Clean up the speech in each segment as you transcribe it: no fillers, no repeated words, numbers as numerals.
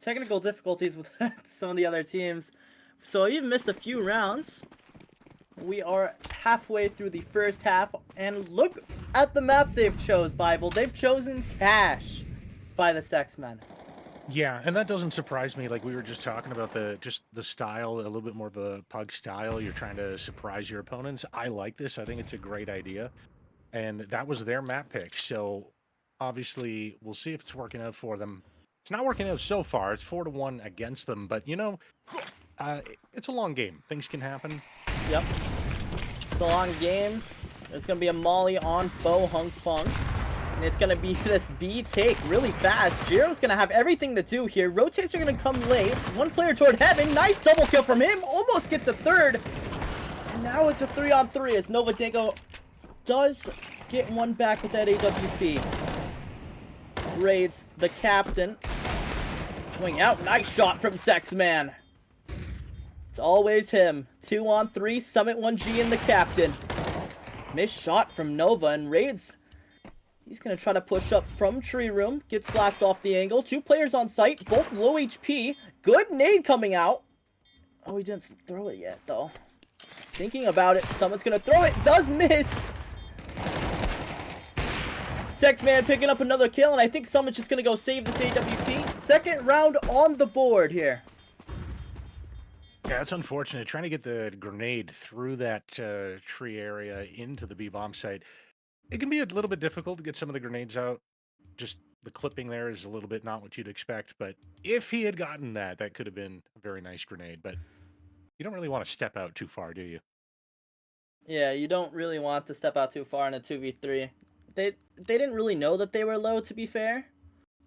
technical difficulties with some of the other teams. So you've missed a few rounds. We are halfway through the first half, and look at the map they've chose, Bible. They've chosen Cash by the SeX men. Yeah, and that doesn't surprise me. Like we were just talking about the style, a little bit more of a pug style. You're trying to surprise your opponents. I like this. I think it's a great idea. And that was their map pick. So obviously we'll see if it's working out for them. It's not working out so far. It's 4-1 against them, but you know, it's a long game. Things can happen. Yep. It's a long game. There's going to be a molly on Bo Hung Fung. And it's going to be this B take really fast. Jiro's going to have everything to do here. Rotates are going to come late. One player toward heaven. Nice double kill from him. Almost gets a third. And now it's a 3-on-3 as D1nk does get one back with that AWP. Raids the captain. Going out. Nice shot from SeX man. It's always him. 2-on-3. Summit 1G in the captain. Missed shot from Nova and Raids. He's going to try to push up from tree room. Gets flashed off the angle. Two players on site. Both low HP. Good nade coming out. Oh, he didn't throw it yet, though. Thinking about it. Someone's going to throw it. Does miss. SeX man picking up another kill. And I think someone's just going to go save this AWP. Second round on the board here. Yeah, it's unfortunate. Trying to get the grenade through that tree area into the B-bomb site. It can be a little bit difficult to get some of the grenades out. Just the clipping there is a little bit not what you'd expect. But if he had gotten that, that could have been a very nice grenade. But you don't really want to step out too far, do you? Yeah, you don't really want to step out too far in a 2v3. They didn't really know that they were low, to be fair.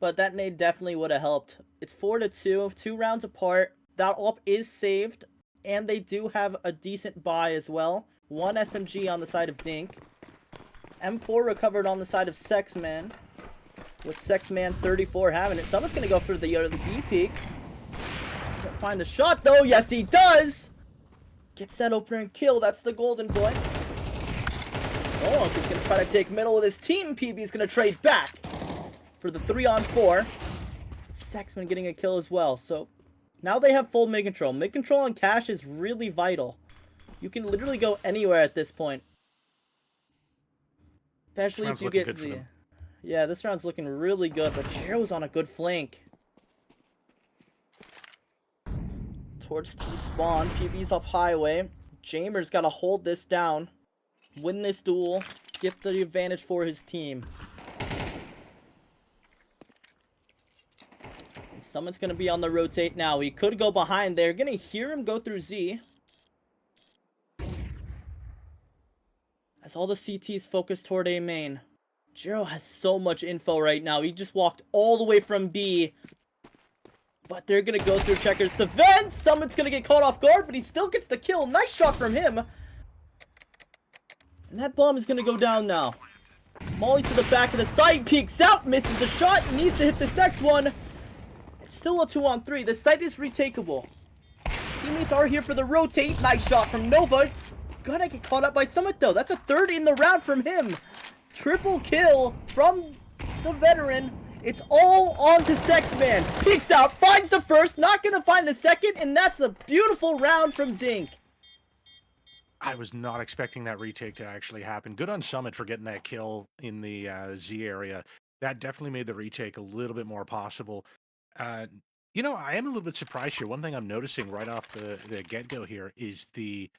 But that nade definitely would have helped. It's 4-2, 2 rounds apart. That op is saved. And they do have a decent buy as well. One SMG on the side of D1nk. M4 recovered on the side of SeX man. With SeX man 34 having it. Someone's going to go for the B peak. Can't find the shot though. Yes, he does. Gets that opener and kill. That's the golden boy. Oh, he's going to try to take middle with his team. PB's going to trade back for the 3-on-4. SeX man getting a kill as well. So now they have full mid control. Mid control on Cash is really vital. You can literally go anywhere at this point. Especially if you get the... Yeah, this round's looking really good, but Jiro's on a good flank. Towards T-spawn, PB's up highway. Jamer's got to hold this down. Win this duel. Get the advantage for his team. And someone's going to be on the rotate now. He could go behind. They're going to hear him go through Z. As all the CTs focus toward A main. Jiro has so much info right now. He just walked all the way from B. But they're going to go through checkers to vent. Someone's going to get caught off guard, but he still gets the kill. Nice shot from him. And that bomb is going to go down now. Molly to the back of the site. Peeks out. Misses the shot. Needs to hit this next one. It's still a 2-on-3. The site is retakeable. Teammates are here for the rotate. Nice shot from Nova. Gonna get caught up by Summit though. That's a third in the round from him. Triple kill from the veteran. It's all on to SeX man. Peeks out, finds the first, not gonna find the second, and that's a beautiful round from D1nk. I was not expecting that retake to actually happen. Good on Summit for getting that kill in the Z area. That definitely made the retake a little bit more possible. You know, I am a little bit surprised here. One thing I'm noticing right off the get-go here is the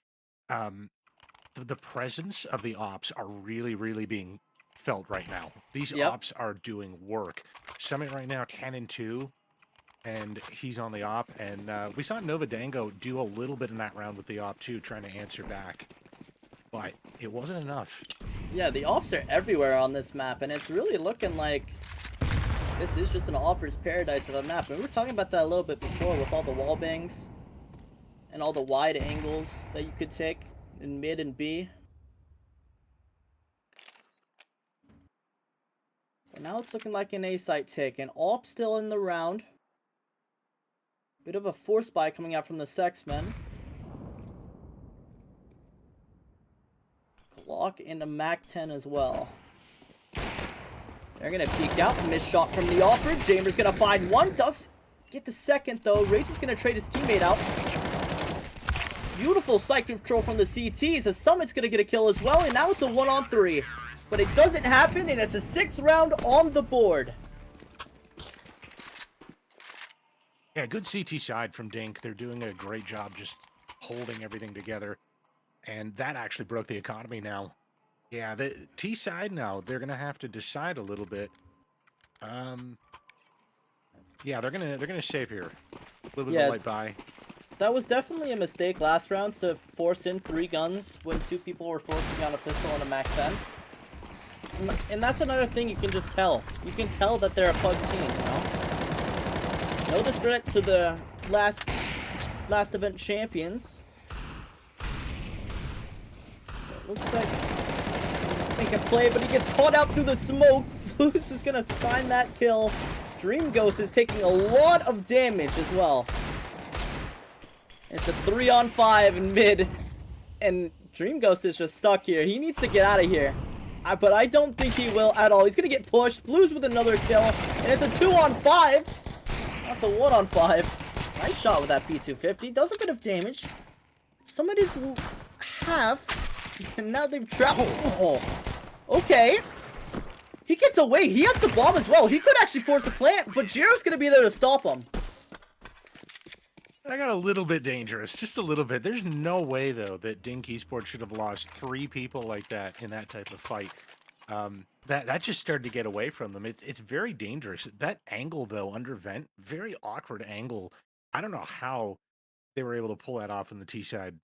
presence of the ops are really being felt right now. These ops are doing work. Summit right now 10-2, and he's on the op. And we saw Nova Dango do a little bit in that round with the op too, trying to answer back, but it wasn't enough. Yeah, the ops are everywhere on this map, and it's really looking like this is just an opper's paradise of a map. And we were talking about that a little bit before with all the wall bangs and all the wide angles that you could take in mid and B. But now it's looking like an A site take, and AWP still in the round. Bit of a force buy coming out from the SeX men. Glock and a MAC-10 as well. They're gonna peek out. Missed shot from the offer. Jamer's gonna find one. Does get the second, though. Rage is going to trade his teammate out. Beautiful site control from the CTs. The Summit's going to get a kill as well, and now it's a 1-on-3. But it doesn't happen, and it's a 6th round on the board. Yeah, good CT side from D1nk. They're doing a great job just holding everything together. And that actually broke the economy now. Yeah, the T side now, they're going to have to decide a little bit. Yeah, they're gonna save here. A little bit of a light buy. That was definitely a mistake last round to force in 3 guns when 2 people were forcing out a pistol and a Mac 10. And that's another thing you can just tell. You can tell that they're a pug team, you know? No discredit to the last event champions. It looks like he can play, but he gets caught out through the smoke. Blues is gonna find that kill. Dream Ghost is taking a lot of damage as well. It's a 3-on-5 in mid, and Dream Ghost is just stuck here. He needs to get out of here, but I don't think he will at all. He's gonna get pushed. Blues with another kill, and it's a 2-on-5. That's a 1-on-5. Nice shot with that P250. Does a bit of damage. Somebody's half, and now they've traveled. Oh, okay. He gets away. He has the bomb as well. He could actually force the plant, but Jiro's going to be there to stop him. That got a little bit dangerous. Just a little bit. There's no way, though, that D1nk Esports should have lost 3 people like that in that type of fight. That just started to get away from them. It's very dangerous. That angle, though, under vent, very awkward angle. I don't know how they were able to pull that off on the T side,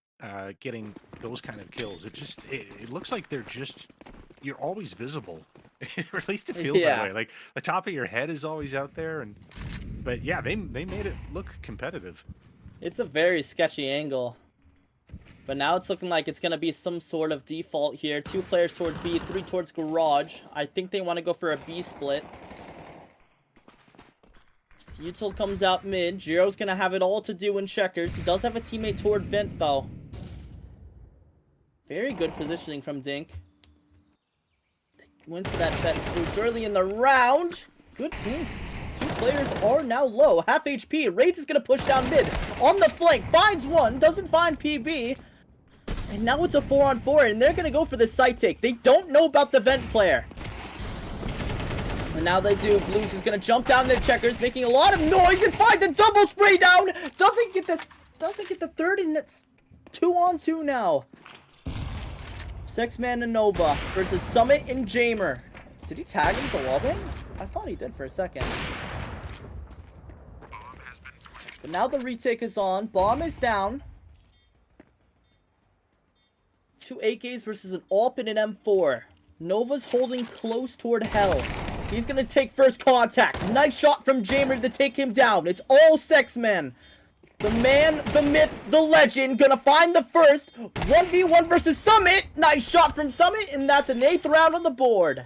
getting those kind of kills. It looks like you're always visible. Or at least it feels that way. Like the top of your head is always out there, but yeah, they made it look competitive. It's a very sketchy angle. But now it's looking like it's going to be some sort of default here. 2 players towards B, 3 towards garage. I think they want to go for a B split. Util comes out mid. Jiro's going to have it all to do in checkers. He does have a teammate toward vent, though. Very good positioning from D1nk. Went for that boost early in the round. Good team. 2 players are now low. Half HP. Raids is going to push down mid. On the flank. Finds one. Doesn't find PB. And now it's a 4-on-4. And they're going to go for the site take. They don't know about the vent player. And now they do. Blues is going to jump down their checkers. Making a lot of noise. And finds a double spray down. Doesn't get the third. And it's 2-on-2 now. SeX and Nova versus Summit and Jamer. Did he tag him to wallbang? I thought he did for a second. But now the retake is on. Bomb is down. 2 AKs versus an AWP and an M4. Nova's holding close toward hell. He's going to take first contact. Nice shot from Jamer to take him down. It's all SeX. The man, the myth, the legend, gonna find the first 1v1 versus Summit. Nice shot from Summit, and that's an 8th round on the board.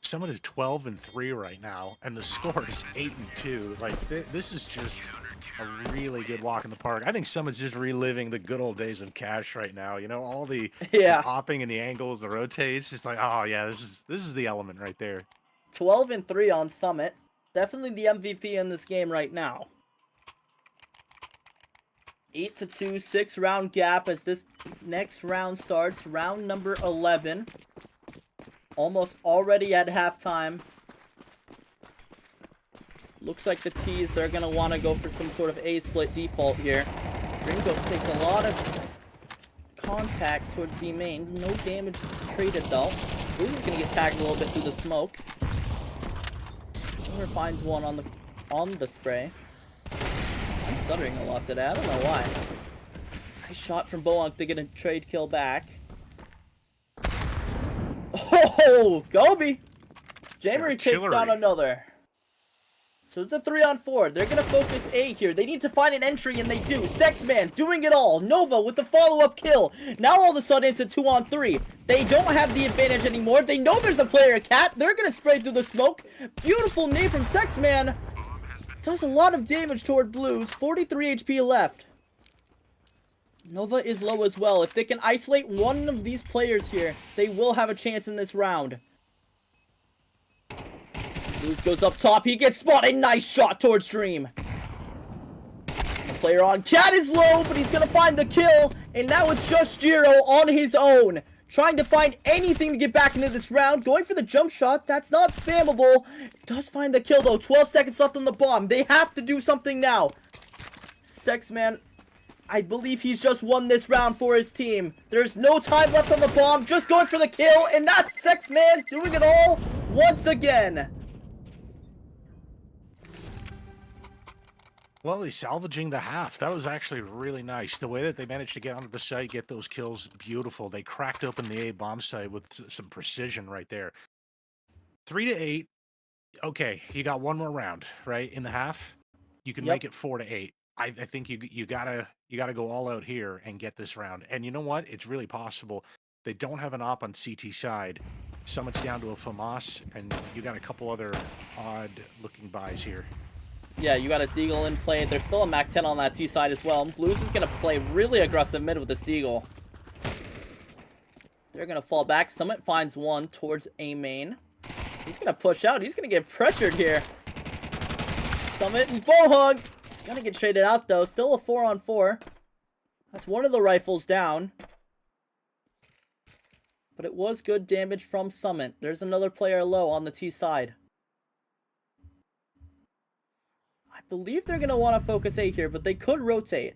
Summit is 12-3 right now, and the score is 8-2. Like, this is just a really good walk in the park. I think Summit's just reliving the good old days of Cash right now. You know, all the hopping and the angles, the rotates. Just like, oh yeah, this is the element right there. 12-3 on Summit. Definitely the MVP in this game right now. 8-2, 6-round gap as this next round starts. Round number 11. Almost already at halftime. Looks like the T's, they're going to want to go for some sort of A-split default here. Gringos takes a lot of contact towards B main. No damage traded though. Boo's going to get tagged a little bit through the smoke. Miller finds one on the spray. I'm stuttering a lot today. I don't know why. Nice shot from D1nk to get a trade kill back. Oh, Gobi! Jamery takes down another. So it's a 3-on-4. They're going to focus A here. They need to find an entry, and they do. SeX doing it all. Nova with the follow-up kill. Now all of a sudden it's a 2-on-3. They don't have the advantage anymore. They know there's a player cat. They're going to spray through the smoke. Beautiful nade from SeX. Does a lot of damage toward Blues. 43 HP left. Nova is low as well. If they can isolate one of these players here, they will have a chance in this round. Blues goes up top. He gets spotted. Nice shot towards Dream. The player on Cat is low, but he's going to find the kill. And now it's just Jiro on his own, trying to find anything to get back into this round. Going for the jump shot. That's not spammable. Does find the kill, though. 12 seconds left on the bomb. They have to do something now. SeX, man, I believe he's just won this round for his team. There's no time left on the bomb. Just going for the kill. And that's SeX, man, doing it all once again. Well, he's salvaging the half. That was actually really nice. The way that they managed to get onto the site, get those kills, beautiful. They cracked open the A bomb site with some precision right there. 3-8. Okay, you got one more round, right? In the half, you can make it 4-8. I think you gotta go all out here and get this round. And you know what? It's really possible. They don't have an op on CT side. Summit's down to a FAMAS, and you got a couple other odd-looking buys here. Yeah, you got a Deagle in play. There's still a Mac 10 on that T side as well. Blues is going to play really aggressive mid with this Deagle. They're going to fall back. Summit finds one towards A main. He's going to push out. He's going to get pressured here. Summit and Bohug. He's going to get traded out, though. Still a 4-on-4. That's one of the rifles down. But it was good damage from Summit. There's another player low on the T side. I believe they're going to want to focus A here, but they could rotate.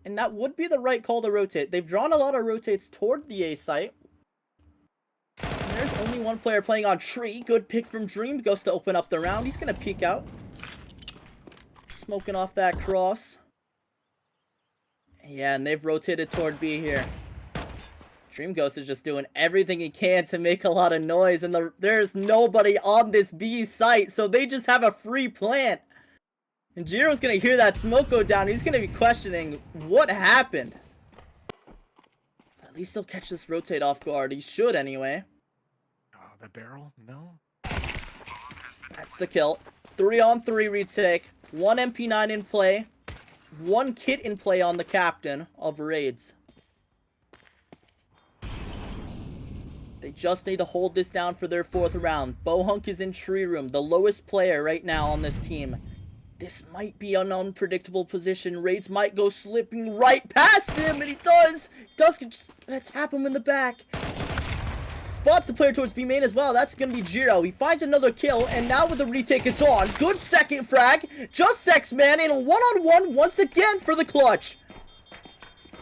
And that would be the right call to rotate. They've drawn a lot of rotates toward the A site. And there's only one player playing on tree. Good pick from Dream. Goes to open up the round. He's going to peek out. Smoking off that cross. Yeah, and they've rotated toward B here. Dream Ghost is just doing everything he can to make a lot of noise. And there's nobody on this B site, so they just have a free plant. And Jiro's going to hear that smoke go down. He's going to be questioning what happened. At least he'll catch this rotate off guard. He should anyway. Oh, the barrel? No. That's the kill. 3-on-3 retake. 1 MP9 in play. 1 kit in play on the captain of Raids. They just need to hold this down for their 4th round. Bohunk is in tree room. The lowest player right now on this team. This might be an unpredictable position. Raids might go slipping right past him, and he does. Just gonna tap him in the back. Spots the player towards B main as well. That's gonna be Jiro. He finds another kill, and now with the retake, it's on. Good second frag. Just SeX, man, in a 1-on-1 once again for the clutch.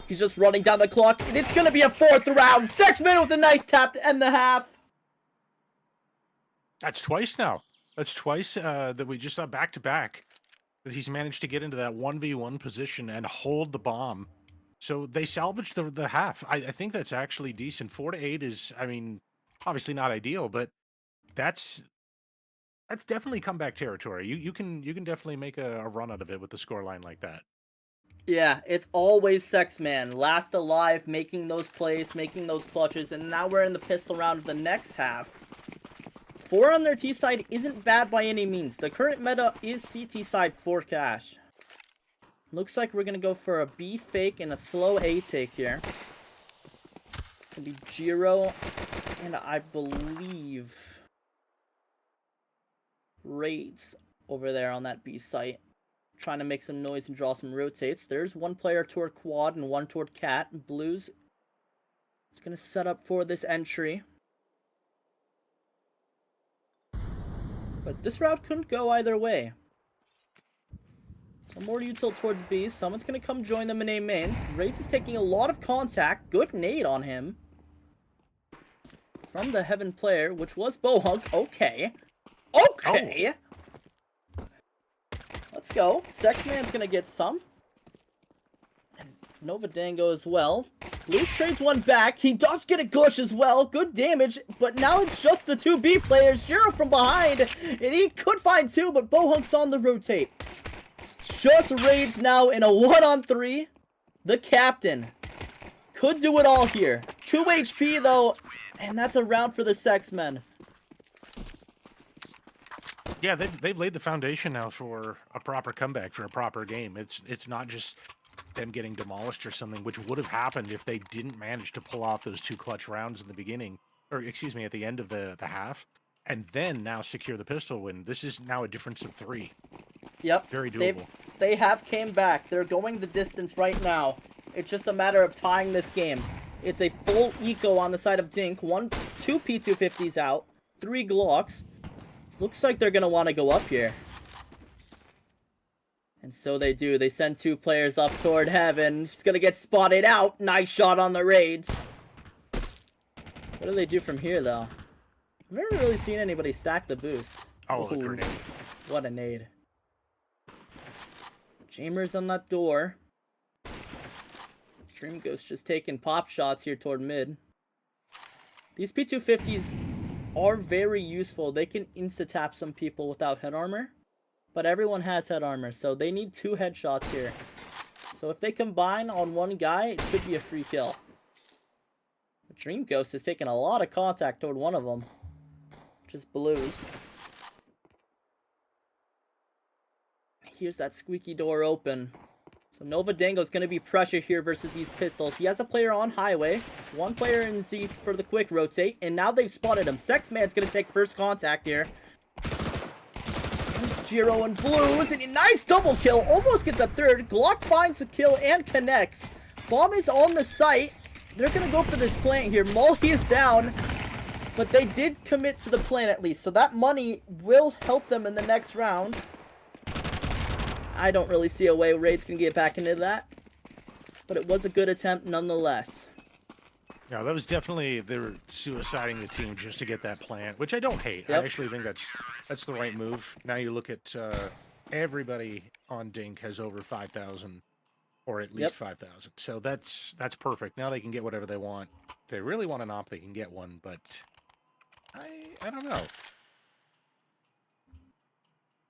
He's just running down the clock, and it's gonna be a 4th round. SeX, man, with a nice tap to end the half. That's twice now. That's twice that we just saw back-to-back. That he's managed to get into that 1v1 position and hold the bomb. So they salvaged the half. I think that's actually decent. 4-8 is, I mean, obviously not ideal, but that's definitely comeback territory. You can definitely make a run out of it with the scoreline like that. Yeah, it's always SeX, man. Last alive, making those plays, making those clutches, and now we're in the pistol round of the next half. 4 on their T side isn't bad by any means. The current meta is CT side for cash. Looks like we're going to go for a B fake and a slow A take here. It's going to be Jiro and I believe Raids over there on that B site. Trying to make some noise and draw some rotates. There's one player toward quad and one toward cat. Blues is going to set up for this entry. But this route couldn't go either way. Some more util towards B. Someone's going to come join them in A main. Raids is taking a lot of contact. Good nade on him. From the Heaven player, which was Bohunk. Okay. Okay! Oh. Let's go. SeX man's going to get some. And Nova Dango as well. Blues trades one back. He does get a gush as well. Good damage. But now it's just the 2B players. Jiro from behind. And he could find 2, but Bohunk's on the rotate. Just Raids now in a 1-on-3. The captain could do it all here. 2 HP though. And that's a round for the SeX men. Yeah, they've laid the foundation now for a proper comeback, for a proper game. It's not just them getting demolished or something, which would have happened if they didn't manage to pull off those 2 clutch rounds in the beginning, or excuse me, at the end of the half. and then now secure the pistol win. This is now a difference of 3. Yep. Very doable. They have came back. They're going the distance right now. It's just a matter of tying this game. It's a full eco on the side of D1nk. 2 P250s out. 3 Glocks. Looks like they're going to want to go up here. And so they do. They send 2 players up toward heaven. He's going to get spotted out. Nice shot on the raids. What do they do from here, though? I've never really seen anybody stack the boost. Oh, the Ooh, grenade. what a nade. Jamer's on that door. Dream Ghost just taking pop shots here toward mid. These P250s are very useful. They can insta-tap some people without head armor. But everyone has head armor, so they need 2 headshots here. So if they combine on one guy, it should be a free kill. But Dream Ghost is taking a lot of contact toward one of them. Just blues. Here's that squeaky door open. So Nova Dango's going to be pressure here versus these pistols. He has a player on highway. 1 player in Z for the quick rotate. And now they've spotted him. SeX Man's going to take first contact here. There's Giro and blues. And a nice double kill. Almost gets a third. Glock finds a kill and connects. Bomb is on the site. They're going to go for this plant here. Molly is down. But they did commit to the plan at least. So that money will help them in the next round. I don't really see a way Raids can get back into that. But it was a good attempt nonetheless. Yeah, that was definitely, they were suiciding the team just to get that plant, which I don't hate. Yep. I actually think that's the right move. Now you look at everybody on D1nk has over 5,000 or at least 5,000. So that's perfect. Now they can get whatever they want. If they really want an op, they can get one, but I don't know.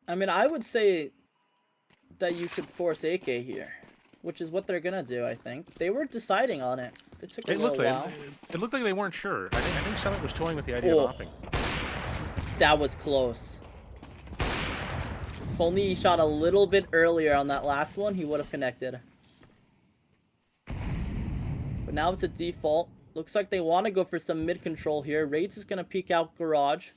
I mean, I would say that you should force AK here, which is what they're gonna do. I think they were deciding on it. It took a little while. It looked like they weren't sure. I think Summit was toying with the idea of hopping. That was close. If only he shot a little bit earlier on that last one, he would have connected. But now it's a default. Looks like they want to go for some mid control here. Raids is gonna peek out garage.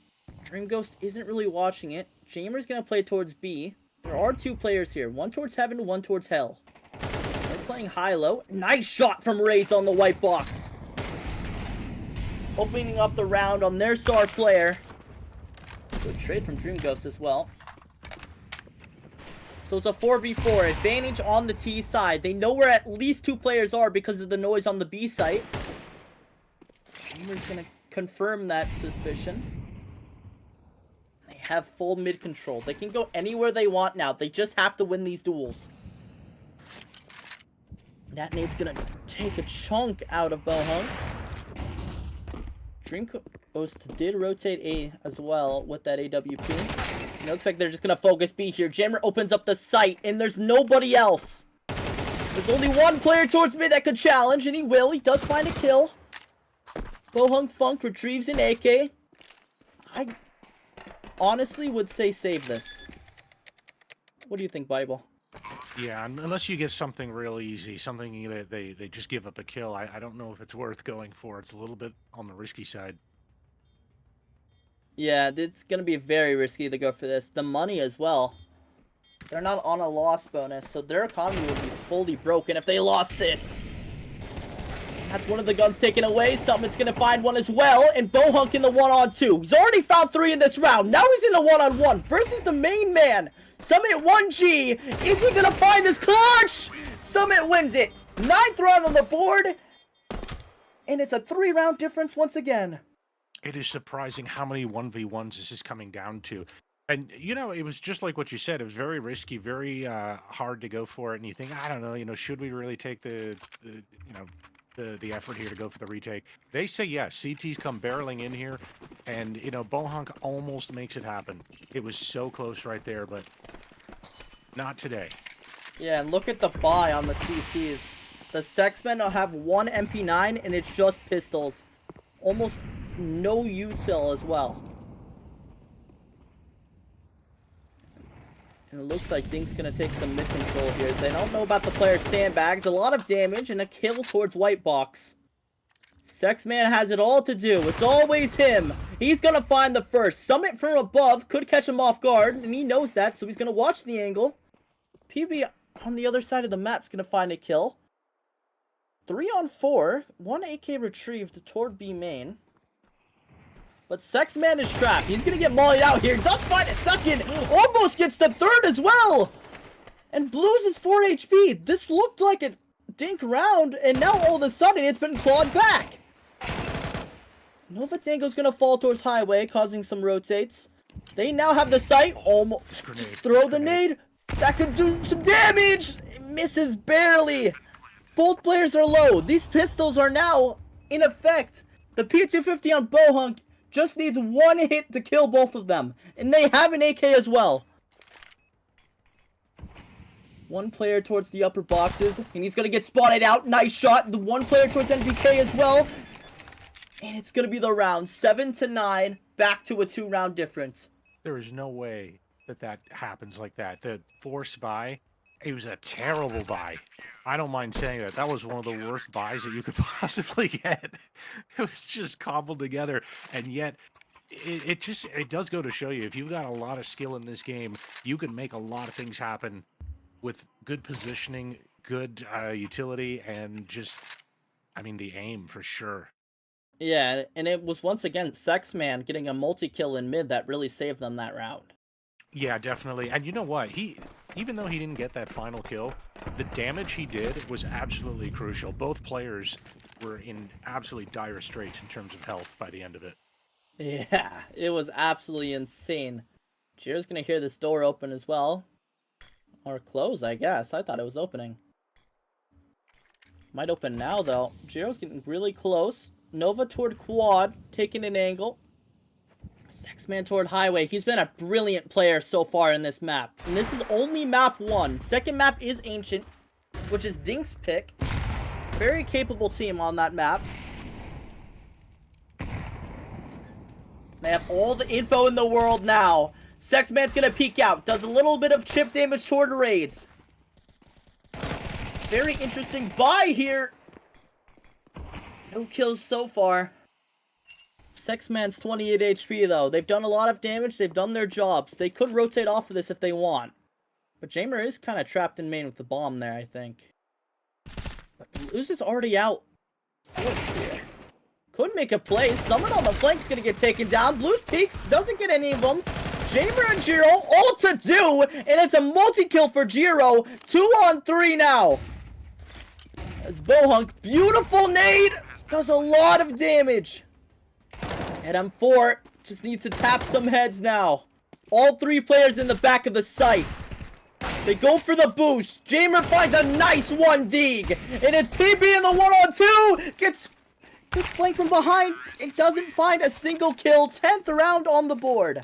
Dream Ghost isn't really watching it. Jamer's gonna play towards B. There are 2 players here. 1 towards heaven, 1 towards hell. They're playing high-low. Nice shot from Raids on the white box. Opening up the round on their star player. Good trade from Dream Ghost as well. So it's a 4v4. Advantage on the T side. They know where at least 2 players are because of the noise on the B site. Jamer's going to confirm that suspicion. Have full mid control. They can go anywhere they want now. They just have to win these duels. That nade's gonna take a chunk out of Bohunk. Dream Ghost did rotate A as well with that AWP. It looks like they're just gonna focus B here. Jamer opens up the site and there's nobody else. There's only 1 player towards mid that could challenge, and he will. He does find a kill. Bohunk Funk retrieves an AK. I honestly would say save this. What do you think, Bible? Yeah, unless you get something real easy, something that they just give up a kill, I don't know if it's worth going for. It's a little bit on the risky side. Yeah, it's going to be very risky to go for this. The money as well. They're not on a loss bonus, so their economy would be fully broken if they lost this. That's one of the guns taken away. Summit's going to find one as well. And Bohunk in the 1-on-2. He's already found 3 in this round. Now he's in the 1-on-1 versus the main man. Summit 1G. Is he going to find this clutch? Summit wins it. 9th round on the board. And it's a 3-round difference once again. It is surprising how many 1v1s this is coming down to. And, you know, it was just like what you said. It was very risky, very hard to go for it. And you think, I don't know, should we really take the effort here to go for the retake? They say yes. CT's come barreling in here, and Bohunk almost makes it happen. It was so close right there, but not today. Yeah, and look at the buy on the CTs. The SeX men have 1 MP9, and it's just pistols. Almost no util as well. And it looks like D1nk's going to take some mid-control here. They don't know about the player's sandbags. A lot of damage and a kill towards white box. SeX Man has it all to do. It's always him. He's gonna find the first. Summit from above could catch him off guard, and he knows that, so he's gonna watch the angle. PB on the other side of the map's gonna find a kill. 3 on 4. 1 AK retrieved toward B main. But SeX Man is trapped. He's gonna get mollied out here. Does find a second. Almost gets the third as well. And Blues is 4 HP. This looked like a dink round, and now all of a sudden it's been clawed back. Nova Dango's gonna fall towards highway, causing some rotates. They now have the sight. Almost throw the nade. That could do some damage. It misses barely. Both players are low. These pistols are now in effect. The P250 on Bohunk just needs one hit to kill both of them, and they have an AK as well. One player towards the upper boxes, and he's gonna get spotted out. Nice shot. The one player towards NPK as well. And it's gonna be the round. 7-9, back to a 2-round difference. There is no way that that happens like that. The force buy, it was a terrible buy. I don't mind saying that. That was one of the worst buys that you could possibly get. It was just cobbled together, and yet it does go to show you, if you've got a lot of skill in this game, you can make a lot of things happen with good positioning, good utility, and just, I mean, the aim for sure. Yeah, and it was once again SeX Man getting a multi-kill in mid that really saved them that round. Yeah, definitely. And you know what? Even though he didn't get that final kill, the damage he did was absolutely crucial. Both players were in absolutely dire straits in terms of health by the end of it. Yeah, it was absolutely insane. Jiro's gonna hear this door open as well. Or close, I guess. I thought it was opening. Might open now, though. Jiro's getting really close. Nova toward quad, taking an angle. SeX Man toward highway. He's been a brilliant player so far in this map. And this is only map 1. Second map is Ancient, which is D1nk's pick. Very capable team on that map. They have all the info in the world now. SeX Man's gonna peek out. Does a little bit of chip damage toward raids. Very interesting buy here. No kills so far. SeX Man's 28 HP though. They've done a lot of damage. They've done their jobs. They could rotate off of this if they want. But Jamer is kind of trapped in main with the bomb there, I think. But Blues is already out. Could make a play. Someone on the flank's gonna get taken down. Blues peeks. Doesn't get any of them. Jamer and Jiro all to do. And it's a multi-kill for Jiro. 2 on 3 now. As Bohunk, beautiful nade. Does a lot of damage. And M4 just needs to tap some heads now. All 3 players in the back of the site. They go for the boost. Jamer finds a nice 1 dig. And it's PB in the 1-on-2. Gets flanked from behind. It doesn't find a single kill. 10th round on the board.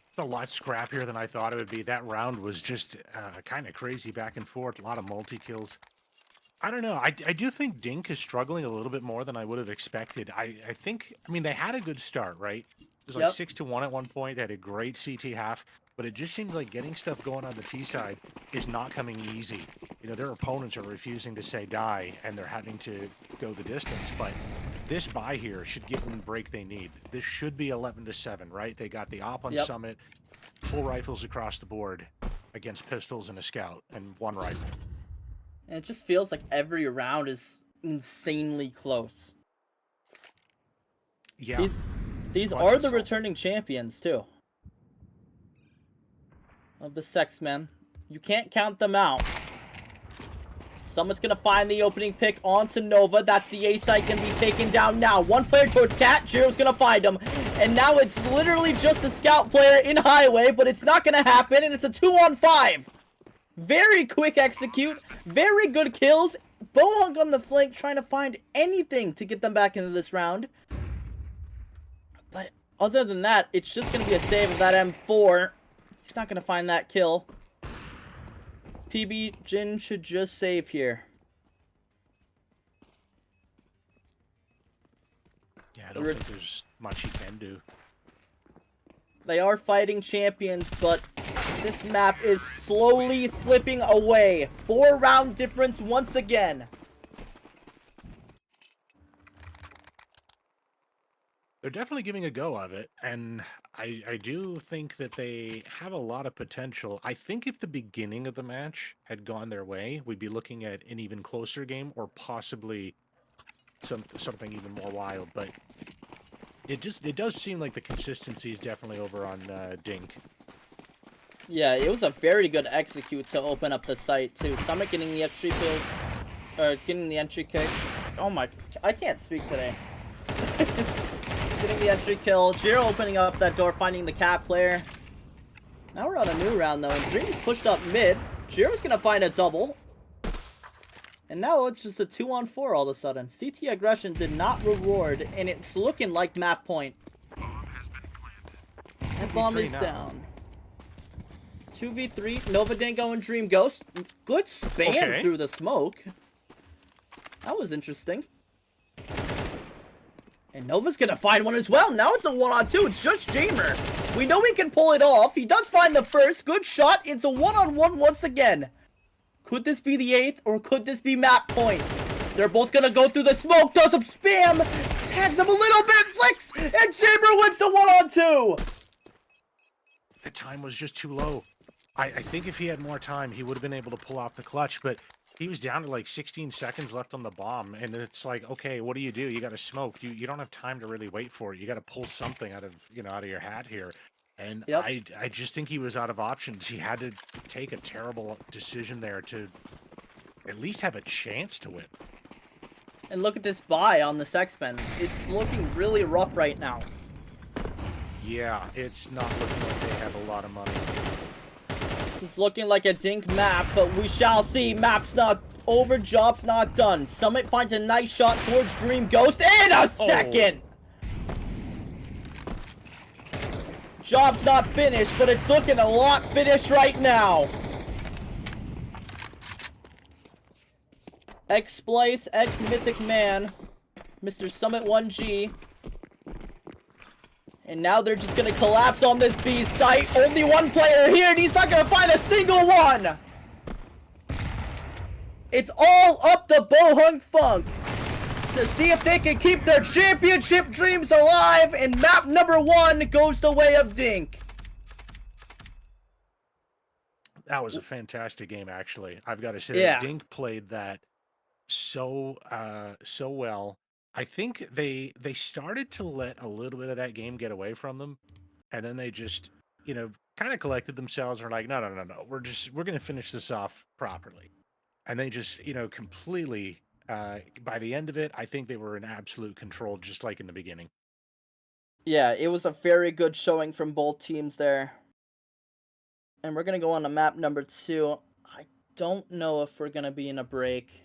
It's a lot scrappier than I thought it would be. That round was just kind of crazy back and forth. A lot of multi-kills. I don't know. I do think D1nk is struggling a little bit more than I would have expected. I think, I mean, they had a good start, right? It was like 6-1 at one point. They had a great CT half, but it just seems like getting stuff going on the T side is not coming easy. You know, their opponents are refusing to say die, and they're having to go the distance. But this buy here should give them the break they need. This should be 11-7, right? They got the op on Summit, full rifles across the board against pistols and a scout, and 1 rifle. And it just feels like every round is insanely close. Yeah. These are the returning champions, too. Of the SeX Men. You can't count them out. Someone's gonna find the opening pick onto Nova. That's the A site gonna be taken down now. 1 player towards Cat. Jiro's gonna find him. And now it's literally just a scout player in highway, but it's not gonna happen, and it's a 2-on-5. Very quick execute, very good kills. Bohunk on the flank trying to find anything to get them back into this round. But other than that, it's just going to be a save of that M4. He's not going to find that kill. PB Jin should just save here. Yeah, I don't think there's much he can do. They are fighting champions, but this map is slowly slipping away. 4-round difference once again. They're definitely giving a go of it, and I do think that they have a lot of potential. I think if the beginning of the match had gone their way, we'd be looking at an even closer game, or possibly something even more wild. But it does seem like the consistency is definitely over on D1nk. Yeah, it was a very good execute to open up the site too. Summit getting the entry kill, or getting the entry kick. Oh my, I can't speak today. Getting the entry kill. Jiro opening up that door, finding the cat player. Now we're on a new round though, and Dream's pushed up mid. Jiro's gonna find a double. And now it's just a 2-on-4 all of a sudden. CT aggression did not reward, and it's looking like map point. That bomb is down. 2v3, Nova Dango and Dream Ghost. Good spam through the smoke. That was interesting. And Nova's gonna find one as well. Now it's a 1-on-2. It's just Jamer. We know he can pull it off. He does find the first. Good shot. It's a 1-on-1 once again. Could this be the 8th, or could this be map point? They're both gonna go through the smoke. Does some spam. Tags him a little bit. Flicks. And Jamer wins the 1-on-2. The time was just too low. I think if he had more time, he would have been able to pull off the clutch, but he was down to like 16 seconds left on the bomb, and it's like, okay, what do? You got to smoke. You don't have time to really wait for it. You got to pull something out of out of your hat here. And I just think he was out of options. He had to take a terrible decision there to at least have a chance to win. And look at this buy on the SeX. It's looking really rough right now. Yeah, it's not looking like they have a lot of money. This is looking like a D1nk map, but we shall see. Map's not over, job's not done. Summit finds a nice shot towards Dream Ghost, and a second! Job's not finished, but it's looking a lot finished right now. X-Splice, X-Mythic Man, Mr. Summit 1G. And now they're just gonna collapse on this B site. Only one player here, and he's not gonna find a single one! It's all up to Bohunk Funk to see if they can keep their championship dreams alive, and map number 1 goes the way of D1nk. That was a fantastic game, actually. I've got to say that D1nk played that so well. I think they started to let a little bit of that game get away from them, and then they just, kind of collected themselves and were like, no, we're going to finish this off properly. And they just, completely, by the end of it, I think they were in absolute control, just like in the beginning. Yeah, it was a very good showing from both teams there. And we're going to go on to map number 2. I don't know if we're going to be in a break.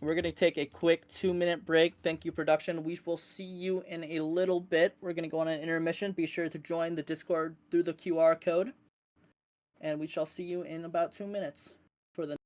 We're going to take a quick 2-minute break. Thank you, production. We will see you in a little bit. We're going to go on an intermission. Be sure to join the Discord through the QR code. And we shall see you in about 2 minutes for the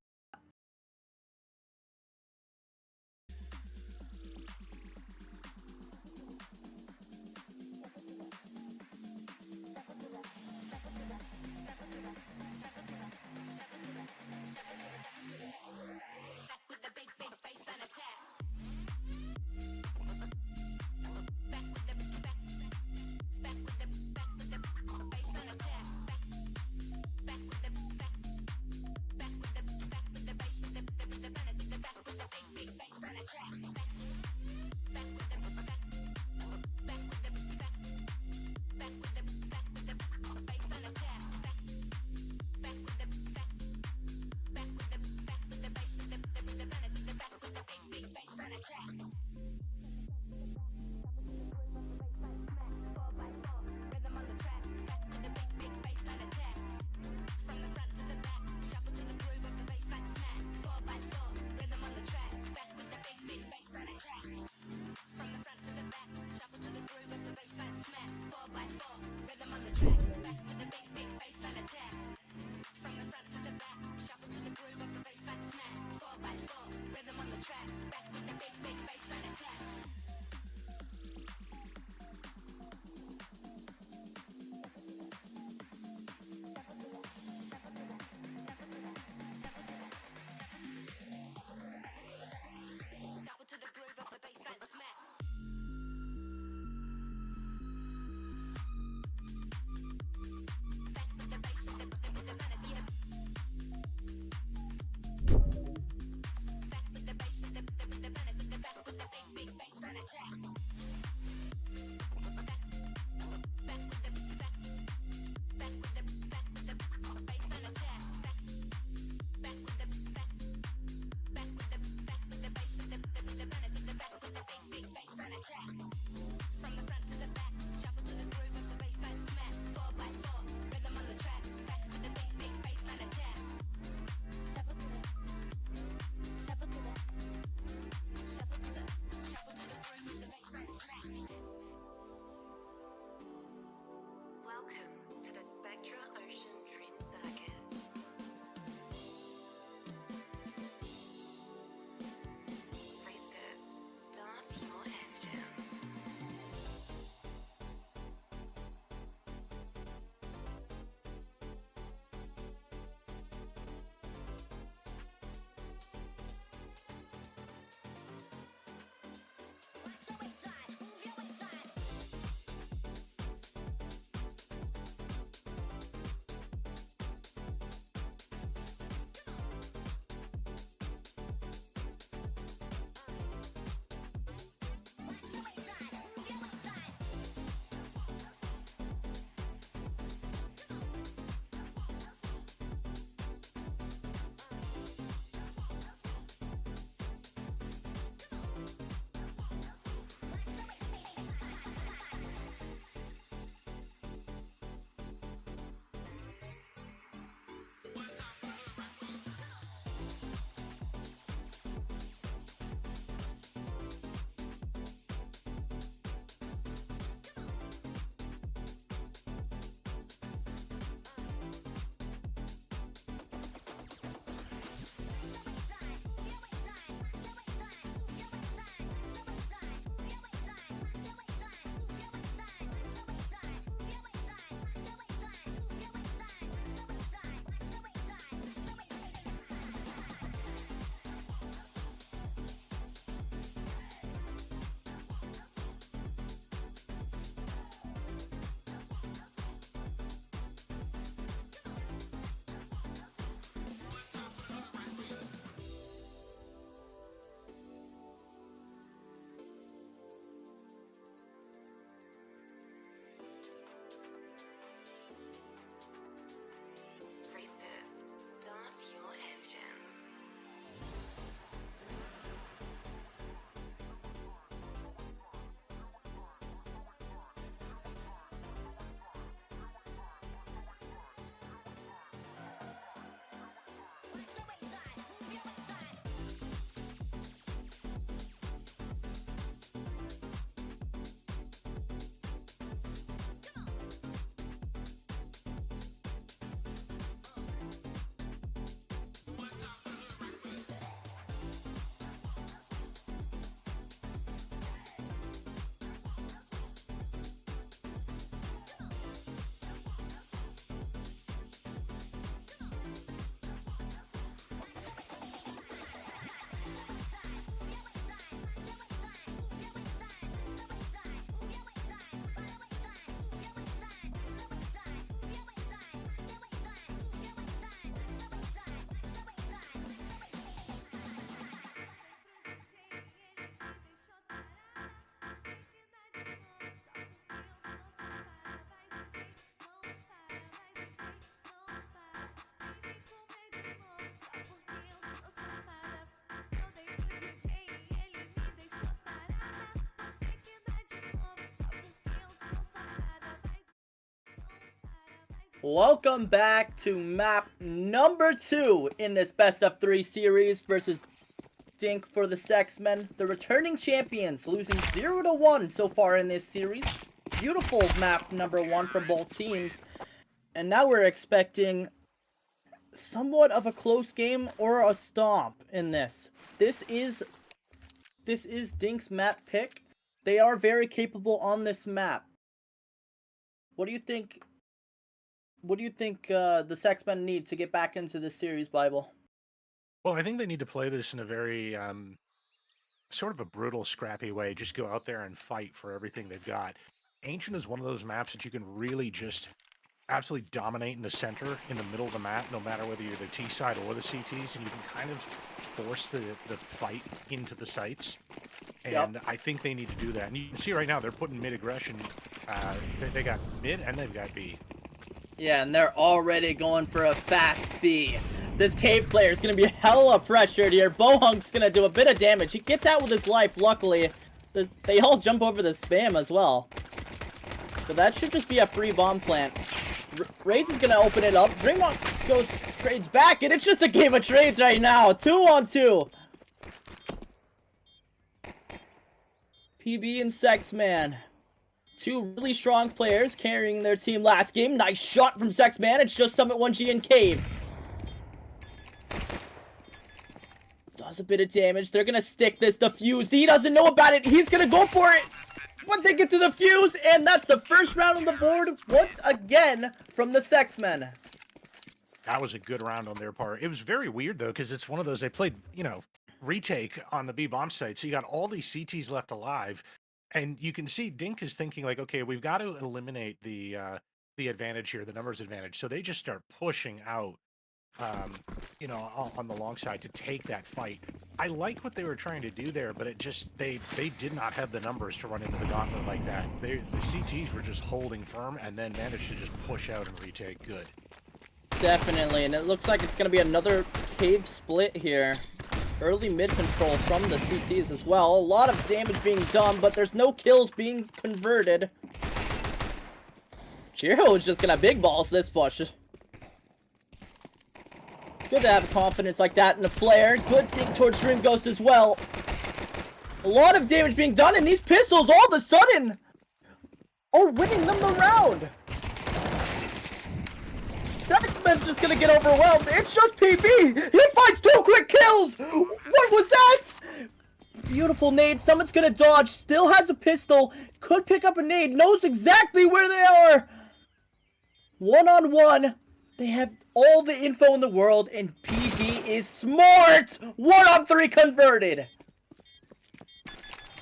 Welcome back to map number 2 in this best of 3 series versus D1nk for the SeX men. The returning champions, losing 0-1 so far in this series. Beautiful map number 1 from both teams. And now we're expecting somewhat of a close game or a stomp in this. This is D1nk's map pick. They are very capable on this map. What do you think? What do you think the SeX men need to get back into this series, Bible? Well, I think they need to play this in a very sort of a brutal, scrappy way. Just go out there and fight for everything they've got. Ancient is one of those maps that you can really just absolutely dominate in the center, in the middle of the map, no matter whether you're the T side or the CTs, and you can kind of force the fight into the sites. And I think they need to do that. And you can see right now they're putting mid aggression. They got mid and they've got B. Yeah, and they're already going for a fast B. This cave player is going to be hella pressured here. Bohunk's going to do a bit of damage. He gets out with his life, luckily. They all jump over the spam as well. So that should just be a free bomb plant. Raids is going to open it up. Dreamwalk goes, trades back, and it's just a game of trades right now. 2-on-2. PB and SeX man. Two really strong players carrying their team last game. Nice shot from SeX man. It's just Summit 1G in cave. Does a bit of damage. They're gonna stick this defuse. He doesn't know about it. He's gonna go for it. But they get to the fuse, and that's the first round on the board once again from the SeX men. That was a good round on their part. It was very weird though, because it's one of those they played, retake on the B bomb site. So you got all these CTs left alive, and you can see D1nk is thinking like, okay, we've got to eliminate the advantage here, the numbers advantage. So they just start pushing out, on the long side to take that fight. I like what they were trying to do there, but it just they did not have the numbers to run into the gauntlet like that. The CTs were just holding firm and then managed to just push out and retake. Good. Definitely, and it looks like it's going to be another cave split here. Early mid control from the CTs as well. A lot of damage being done, but there's no kills being converted. Jiro is just going to big balls this push. It's good to have confidence like that in a player. Good thing towards Dream Ghost as well. A lot of damage being done, and these pistols all of a sudden are winning them the round. SeXman's just gonna get overwhelmed. It's just PB. He finds 2 quick kills. What was that? Beautiful nade. Someone's gonna dodge. Still has a pistol. Could pick up a nade. Knows exactly where they are. 1-on-1. They have all the info in the world, and PB is smart. 1-on-3 converted.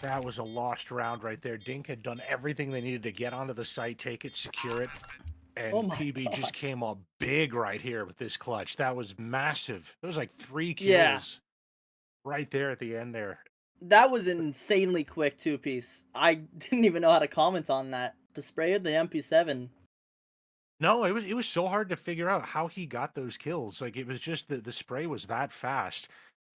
That was a lost round right there. D1nk had done everything they needed to get onto the site, take it, secure it. And PB just came all big right here with this clutch. That was massive. It was like 3 kills right there at the end there. That was an insanely quick 2-piece. I didn't even know how to comment on that. The spray of the MP7. No, it was so hard to figure out how he got those kills. Like, it was just the spray was that fast.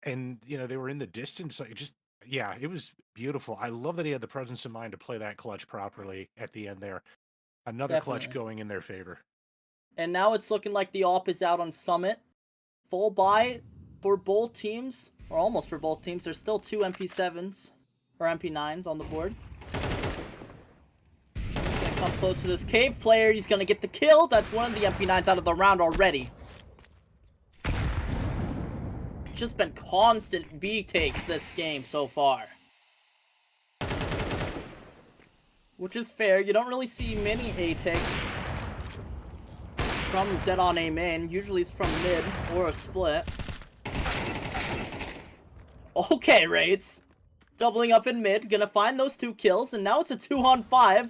And, they were in the distance. Like, it was beautiful. I love that he had the presence of mind to play that clutch properly at the end there. Another clutch going in their favor. And now it's looking like the AWP is out on Summit. Full buy for both teams, or almost for both teams. There's still 2 MP7s, or MP9s on the board. Gonna come close to this cave player. He's gonna get the kill. That's one of the MP9s out of the round already. Just been constant B takes this game so far. Which is fair. You don't really see many A takes from dead on A main. Usually it's from mid or a split. Okay, Raids. Doubling up in mid. Gonna find those 2 kills. And now it's a 2-on-5.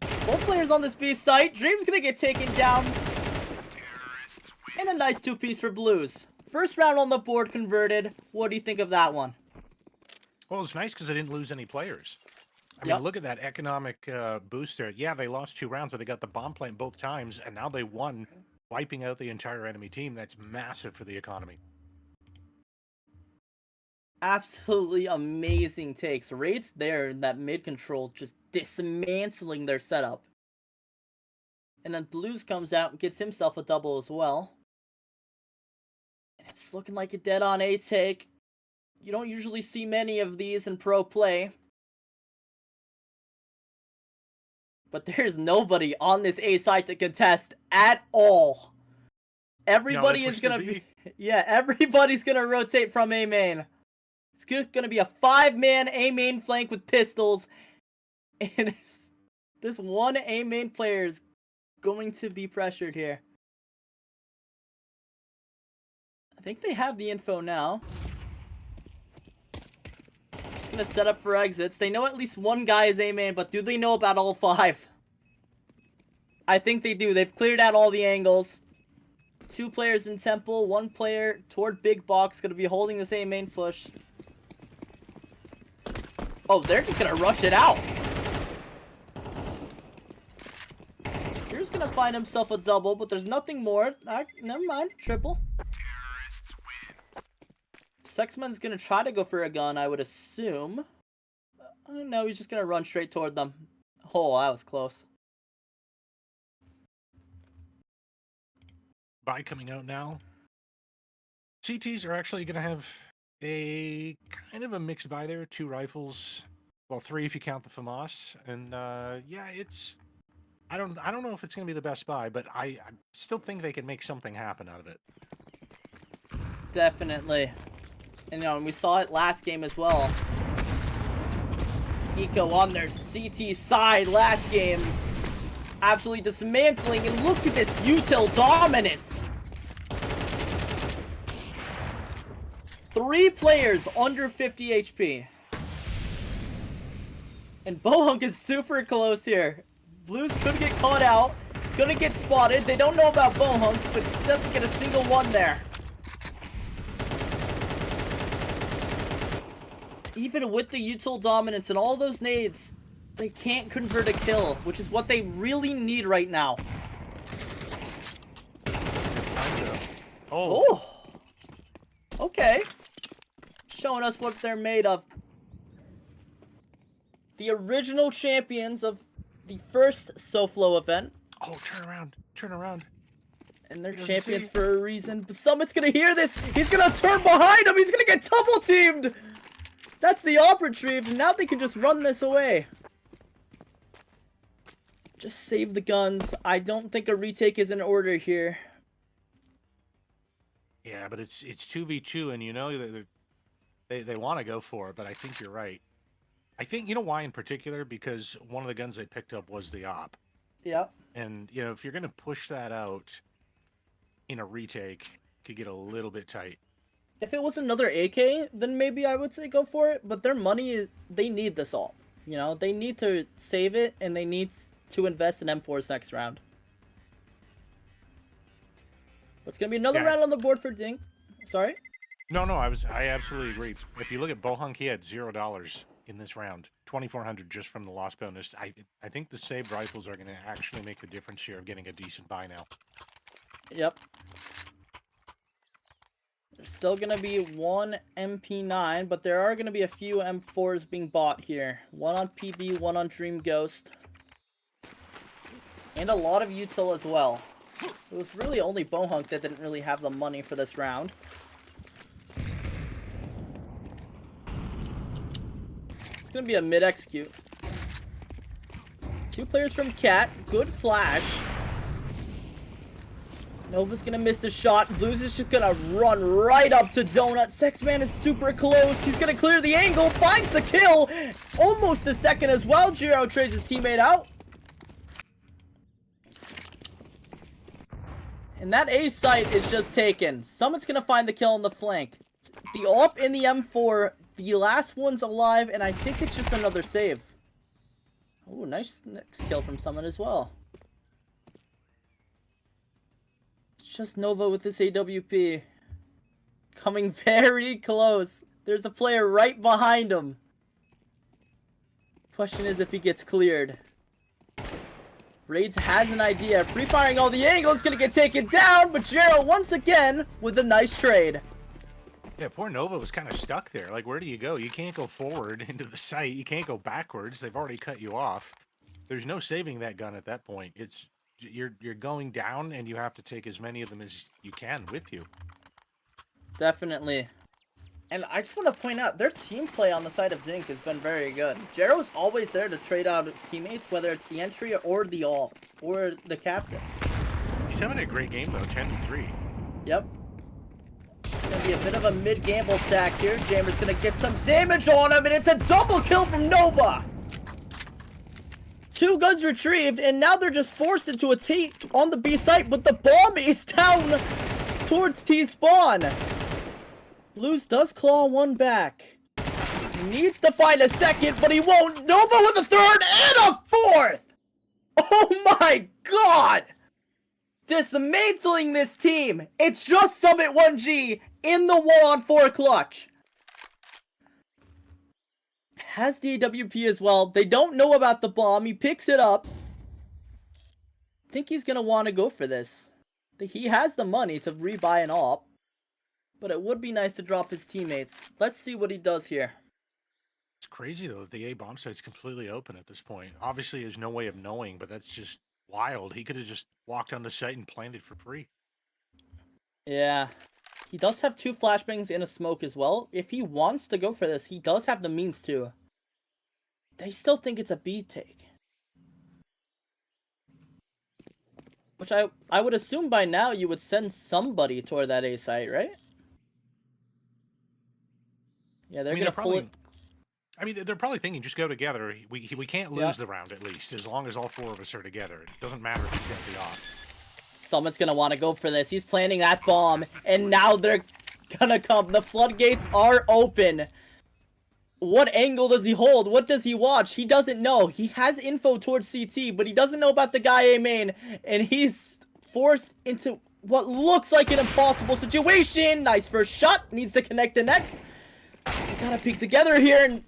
Both players on this B site. Dream's gonna get taken down. And a nice 2-piece for Blues. First round on the board converted. What do you think of that one? Well, it's nice because they didn't lose any players. I mean, look at that economic boost there. Yeah, they lost 2 rounds, but they got the bomb plant both times, and now they won, wiping out the entire enemy team. That's massive for the economy. Absolutely amazing takes. Raids there in that mid control, just dismantling their setup. And then Blues comes out and gets himself a double as well. And it's looking like a dead-on A take. You don't usually see many of these in pro play. But there's nobody on this A side to contest at all. Everybody is going to be... Yeah, everybody's going to rotate from A main. It's just going to be a 5-man A main flank with pistols. And this one A main player is going to be pressured here. I think they have the info now. Just gonna set up for exits. They know at least one guy is A main, but do they know about all 5? I think they do. They've cleared out all the angles. 2 players in temple, 1 player toward big box, gonna be holding this A main push. Oh, they're just gonna rush it out. Here's gonna find himself a double, but there's nothing more. Never mind, triple. Sexman's gonna try to go for a gun, I would assume. No, he's just gonna run straight toward them. Oh, that was close. Buy coming out now. CTs are actually gonna have a kind of a mixed buy there. 2 rifles, well, 3 if you count the FAMAS, and yeah, it's. I don't know if it's gonna be the best buy, but I still think they can make something happen out of it. Definitely. And, and we saw it last game as well. Eco on their CT side last game. Absolutely dismantling. And look at this util dominance. 3 players under 50 HP. And Bohunk is super close here. Blues could get caught out. Gonna get spotted. They don't know about Bohunk, but doesn't get a single one there. Even with the util dominance and all those nades, they can't convert a kill, which is what they really need right now. Oh. Okay. Showing us what they're made of. The original champions of the first SOFLO event. Oh, turn around. Turn around. And they're champions for a reason. But Summit's gonna hear this. He's gonna turn behind him. He's gonna get double teamed. That's the op retrieve. Now they can just run this away. Just save the guns. I don't think a retake is in order here. Yeah, but it's 2v2, and you know they want to go for it, but I think you're right. I think, you know why in particular? Because one of the guns they picked up was the op. Yep. And, you know, if you're going to push that out in a retake, it could get a little bit tight. If it was another AK, then maybe I would say go for it. But their money is, they need this all. You know, they need to save it, and they need to invest in M4's next round. It's gonna be another round on the board for D1nk. Sorry? No, I absolutely agree. If you look at Bohunk, he had $0 in this round. 2,400 just from the loss bonus. I think the saved rifles are gonna actually make the difference here of getting a decent buy now. Yep. There's still going to be 1 MP9, but there are going to be a few M4s being bought here. 1 on PB, 1 on Dream Ghost. And a lot of util as well. It was really only Bohunk that didn't really have the money for this round. It's going to be a mid-execute. 2 players from Cat. Good flash. Nova's gonna miss the shot. Blues is just gonna run right up to Donut. Sexman is super close. He's gonna clear the angle. Finds the kill. Almost a second as well. Jiro trades his teammate out. And that A site is just taken. Summit's gonna find the kill on the flank. The AWP in the M4. The last one's alive, and I think it's just another save. Oh, nice next kill from Summit as well. Just Nova with this AWP. Coming very close. There's a player right behind him. Question is if he gets cleared. Raids has an idea. Free-firing all the angles. Gonna get taken down. But Jero once again with a nice trade. Yeah, poor Nova was kind of stuck there. Like, where do you go? You can't go forward into the site. You can't go backwards. They've already cut you off. There's no saving that gun at that point. It's you're going down, and you have to take as many of them as you can with you. Definitely. And I just want to point out, their team play on the side of D1nk has been very good. Jero's always there to trade out his teammates, whether it's the entry or the all, or the captain. He's having a great game, though, 10-3. Yep. It's going to be a bit of a mid-gamble stack here. Jamer's going to get some damage on him, and it's a double kill from Nova! 2 guns retrieved, and now they're just forced into a T on the B site, but the bomb is down towards T spawn. Blues does claw one back. He needs to find a second, but he won't. Nova with a third and a fourth! Oh my god! Dismantling this team. It's just Summit 1G in the 1-on-4 clutch. Has the AWP as well. They don't know about the bomb. He picks it up. I think he's going to want to go for this. He has the money to rebuy an AWP. But it would be nice to drop his teammates. Let's see what he does here. It's crazy, though, that the A bomb site's completely open at this point. Obviously, there's no way of knowing, but that's just wild. He could have just walked on the site and planted for free. Yeah. He does have 2 flashbangs and a smoke as well. If he wants to go for this, he does have the means to. They still think it's a B take. Which I would assume by now you would send somebody toward that A site, right? Yeah, they're gonna pull it. I mean, they're probably thinking, just go together. We can't lose the round, at least, as long as all 4 of us are together. It doesn't matter if he's going to be off. Someone's gonna want to go for this. He's planting that bomb, and now they're gonna come. The floodgates are open. What angle does he hold? What does he watch? He doesn't know. He has info towards CT, but he doesn't know about the guy A main, and he's forced into what looks like an impossible situation. Nice first shot. Needs to connect the next. They gotta peek together here, and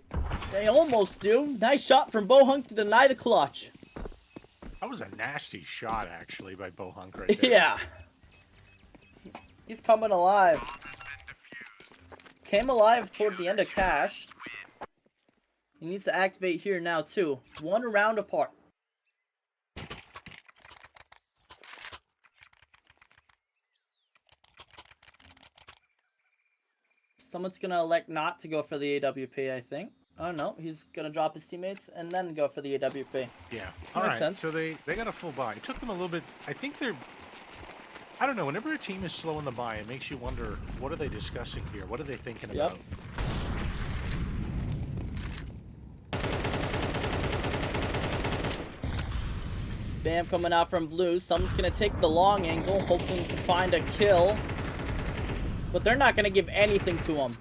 they almost do. Nice shot from BoHunk to deny the clutch. That was a nasty shot, actually, by BoHunk right there. Yeah. He's coming alive. Came alive toward the end of Cash. He needs to activate here now, too. 1 round apart. Someone's gonna elect not to go for the AWP, I think. Oh no, he's gonna drop his teammates and then go for the AWP. Yeah. All right. Sense. So they got a full buy. It took them a little bit. I think they're. I don't know. Whenever a team is slow in the buy, it makes you wonder, what are they discussing here? What are they thinking about? Spam coming out from blue. Someone's gonna take the long angle, hoping to find a kill. But they're not going to give anything to him.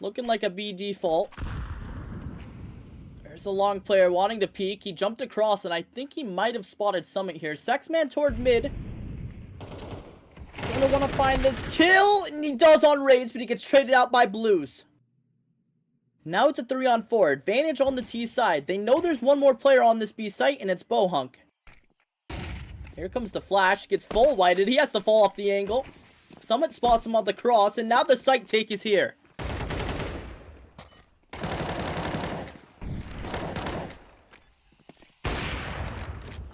Looking like a B default. There's a long player wanting to peek. He jumped across, and I think he might have spotted Summit here. SeX man toward mid. Gonna want to find this kill, and he does on raids, but he gets traded out by Blues. Now it's a 3-on-4. Advantage on the T side. They know there's one more player on this B site, and it's BoHunk. Here comes the flash, gets full whited, he has to fall off the angle. Summit spots him on the cross, and now the site take is here.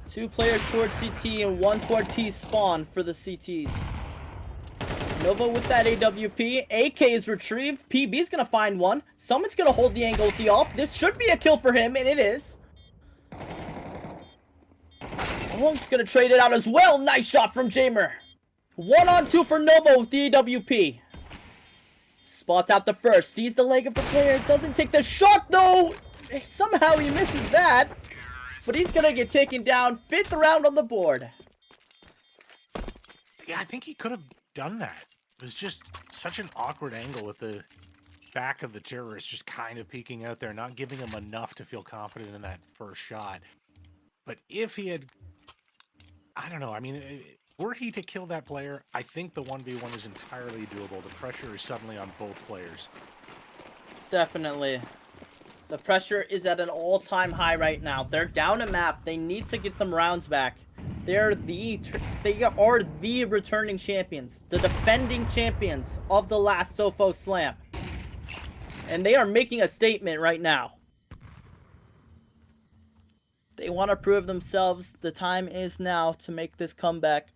Two players toward CT and 1 toward T spawn for the CTs. Nova with that AWP, AK is retrieved, PB's gonna find one. Summit's gonna hold the angle with the AWP. This should be a kill for him, and it is. Hunk's gonna trade it out as well. Nice shot from Jamer. 1-on-2 for Nova with the AWP. Spots out the first. Sees the leg of the player. Doesn't take the shot though. Somehow he misses that. But he's gonna get taken down. 5th round on the board. Yeah, I think he could have done that. It was just such an awkward angle with the back of the terrorist just kind of peeking out there, not giving him enough to feel confident in that first shot. But if he had... I don't know. I mean, were he to kill that player, I think the 1v1 is entirely doable. The pressure is suddenly on both players. Definitely. The pressure is at an all-time high right now. They're down a map. They need to get some rounds back. They are the returning champions. The defending champions of the last SOFLO SLAM. And they are making a statement right now. They want to prove themselves. The time is now to make this comeback.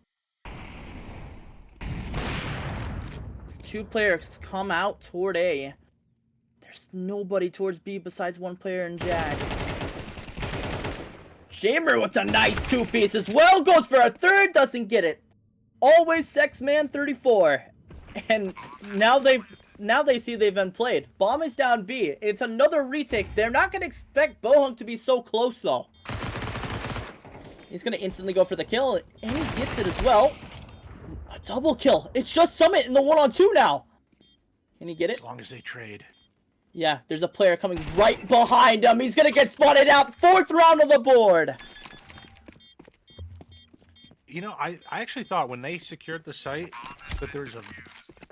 Two players come out toward A. There's nobody towards B besides one player in Jag. Jamer with a nice two-piece as well. Goes for a third. Doesn't get it. Always SeX man 34. And now they see they've been played. Bomb is down B. It's another retake. They're not going to expect Bohunk to be so close, though. He's going to instantly go for the kill. And he gets it as well. A double kill. It's just Summit in the 1-on-2 now. Can he get it? As long as they trade. Yeah, there's a player coming right behind him. He's going to get spotted out. 4th round of the board. You know, I actually thought when they secured the site that there's a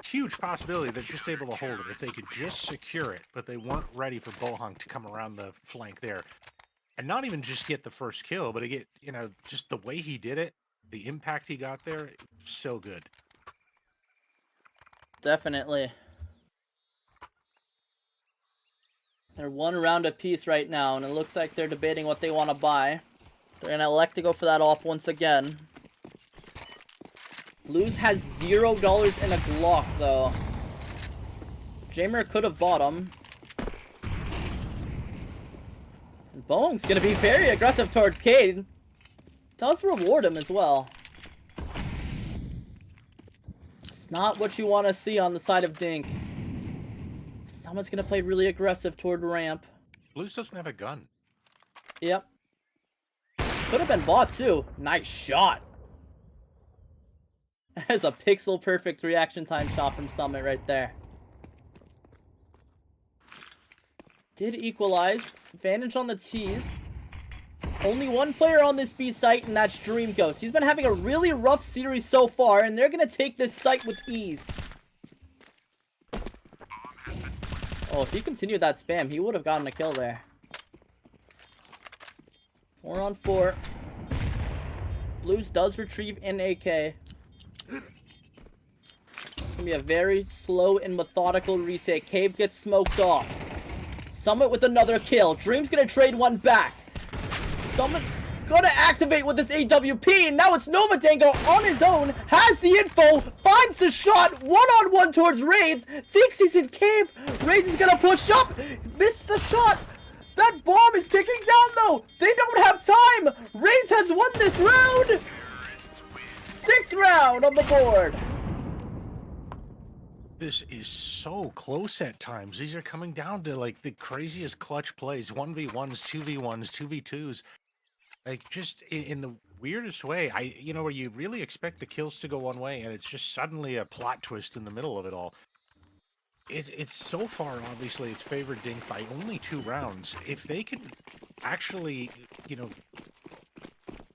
huge possibility they're just able to hold it if they could just secure it, but they weren't ready for Bohunk to come around the flank there. And not even just get the first kill, but to get, you know, just the way he did it, the impact he got there, so good. Definitely. They're 1 round apiece right now, and it looks like they're debating what they want to buy. They're going to elect to go for that op once again. Blues has $0 in a Glock, though. Jamer could have bought him. And Bohunk's going to be very aggressive toward Cade. Does reward him as well. It's not what you want to see on the side of D1nk. Someone's going to play really aggressive toward ramp. Blues doesn't have a gun. Yep. Could have been bought too. Nice shot. That's a pixel perfect reaction time shot from Summit right there. Did equalize. Advantage on the T's. Only one player on this B site, and that's Dream Ghost. He's been having a really rough series so far, and they're going to take this site with ease. Oh, if he continued that spam, he would have gotten a kill there. 4 on 4. Blues does retrieve an AK. It's gonna be a very slow and methodical retake. Cave gets smoked off. Summit with another kill. Dream's gonna trade one back. Summit's gonna activate with this AWP, and now it's Novadango on his own. Has the info, finds the shot, 1-on-1 towards Raids. Thinks he's in cave. Raids is gonna push up. Missed the shot. That bomb is ticking down, though. They don't have time. Raids has won this round. 6th round on the board. This is so close at times. These are coming down to like the craziest clutch plays. 1v1s, 2v1s, 2v2s. Like just in the weirdest way. You know, where you really expect the kills to go one way and it's just suddenly a plot twist in the middle of it all. It's so far, obviously, it's favored D1nk by only 2 rounds. If they can actually, you know,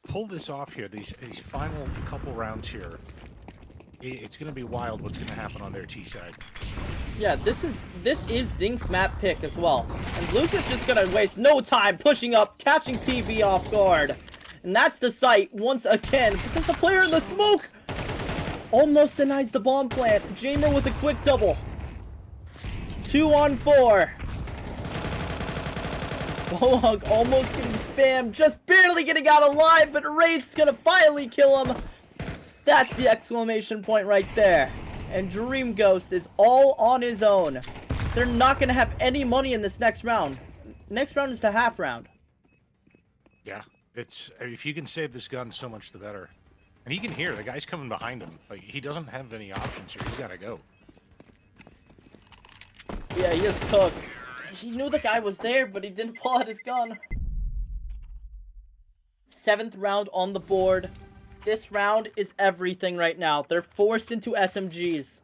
pull this off here, these final couple rounds here, it's going to be wild what's going to happen on their T side. Yeah, this is D1nk's map pick as well. And Blues is just going to waste no time pushing up, catching PB off guard. And that's the site once again, because the player in the smoke almost denies the bomb plant. Jamer with a quick double. 2 on 4. Bohunk almost getting spammed, just barely getting out alive, but Wraith's gonna finally kill him. That's the exclamation point right there. And Dream Ghost is all on his own. They're not gonna have any money in this next round. Next round is the half round. Yeah, it's if you can save this gun, so much the better. And he can hear the guy's coming behind him. Like he doesn't have any options here. He's got to go. Yeah, he is cooked. He knew the guy was there, but he didn't pull out his gun. 7th round on the board. This round is everything right now. They're forced into SMGs.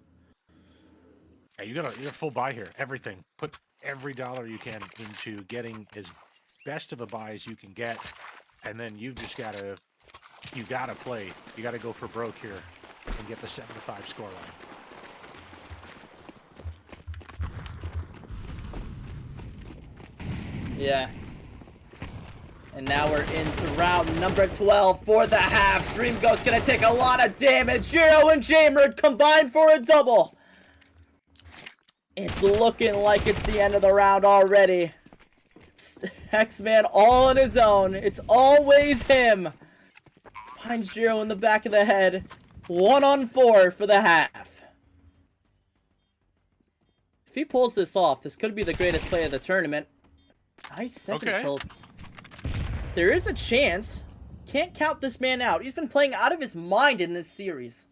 Yeah, you're full buy here. Everything. Put every dollar you can into getting as best of a buy as you can get, and then you just gotta play. You gotta go for broke here and get the 7-5 scoreline. Yeah. And now we're into round number 12 for the half. Dream Ghost gonna take a lot of damage. Zero and Jamer combined for a double. It's looking like it's the end of the round already. X-Man all on his own. It's always him. Finds Jiro in the back of the head. 1-on-4 for the half. If he pulls this off, this could be the greatest play of the tournament. Nice second kill. There is a chance. Can't count this man out. He's been playing out of his mind in this series.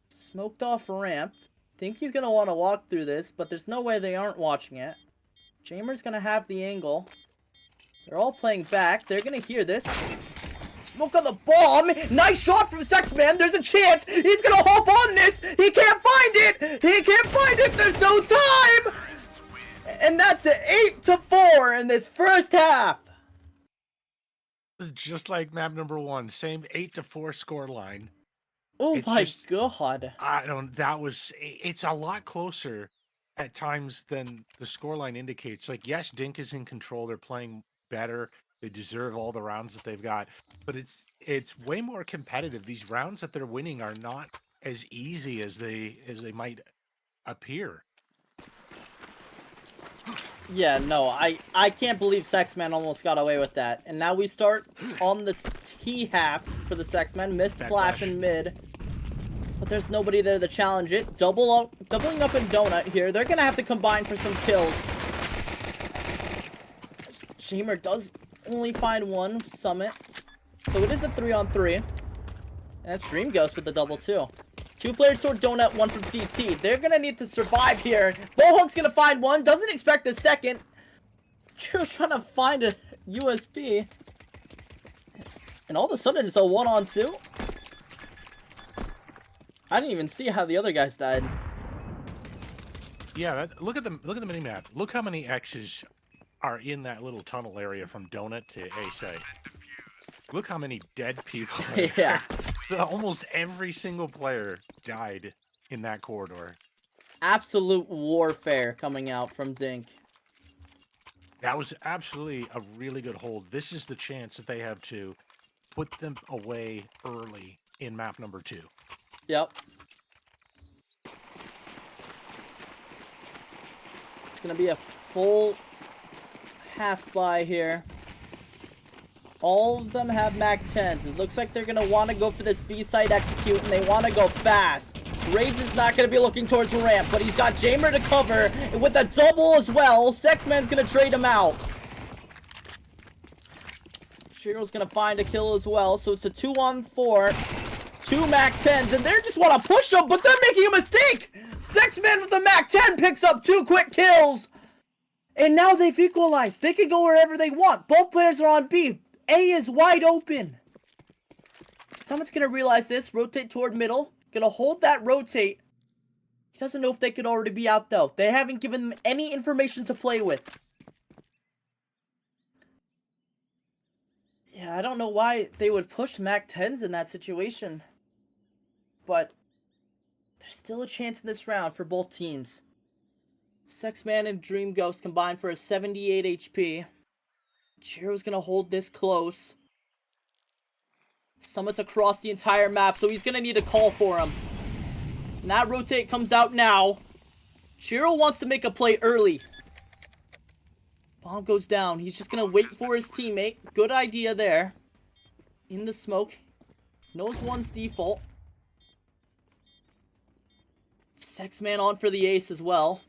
Smoked off ramp. Think he's going to want to walk through this, but there's no way they aren't watching it. Jamer's going to have the angle. They're all playing back. They're going to hear this. Smoke on the bomb. Nice shot from SeX, man. There's a chance. He's going to hop on this. He can't find it. He can't find it. There's no time. And that's an 8-4 in this first half. Just like map number 1, same 8-4 score line. Oh it's my just, god. It's a lot closer at times than the scoreline indicates. Like, yes, D1nk is in control. They're playing better. They deserve all the rounds that they've got. But it's way more competitive. These rounds that they're winning are not as easy as they might appear. Yeah, no, I can't believe SeX Man almost got away with that. And now we start on the T half for the SeX Man. Missed flash in mid. But there's nobody there to challenge it. Doubling up in Donut here. They're going to have to combine for some kills. Jamer does only find one Summit. So it is a 3-on-3. And that's Dream Ghost with the double too. 2 players toward Donut, 1 from CT. They're going to need to survive here. Bohunk's going to find one. Doesn't expect a second. Jiro's trying to find a USB. And all of a sudden it's a 1-on-2. I didn't even see how the other guys died. Yeah, look at the minimap. Look how many X's are in that little tunnel area from Donut to A-site. Look how many dead people are there. Yeah. Almost every single player died in that corridor. Absolute warfare coming out from D1nk. That was absolutely a really good hold. This is the chance that they have to put them away early in map number 2. Yep. It's going to be a full half buy here. All of them have Mac 10s. It looks like they're going to want to go for this B-side execute, and they want to go fast. Rage is not going to be looking towards the ramp, but he's got Jamer to cover, and with a double as well, SeX Man's going to trade him out. Jiro's going to find a kill as well, so it's a 2-on-4. 2 Mac 10s, and they just want to push them, but they're making a mistake! SeX Man with the Mac 10 picks up 2 quick kills! And now they've equalized. They can go wherever they want. Both players are on B. A is wide open. Someone's going to realize this. Rotate toward middle. Going to hold that rotate. He doesn't know if they could already be out, though. They haven't given them any information to play with. Yeah, I don't know why they would push Mac 10s in that situation. But there's still a chance in this round for both teams. SeX Man and Dream Ghost combined for a 78 HP. Jiro's gonna hold this close. Summit's across the entire map, so he's gonna need a call for him. And that rotate comes out now. Jiro wants to make a play early. Bomb goes down. He's just gonna wait for his teammate. Good idea there. In the smoke. Knows one's default. SeX Man on for the ace as well.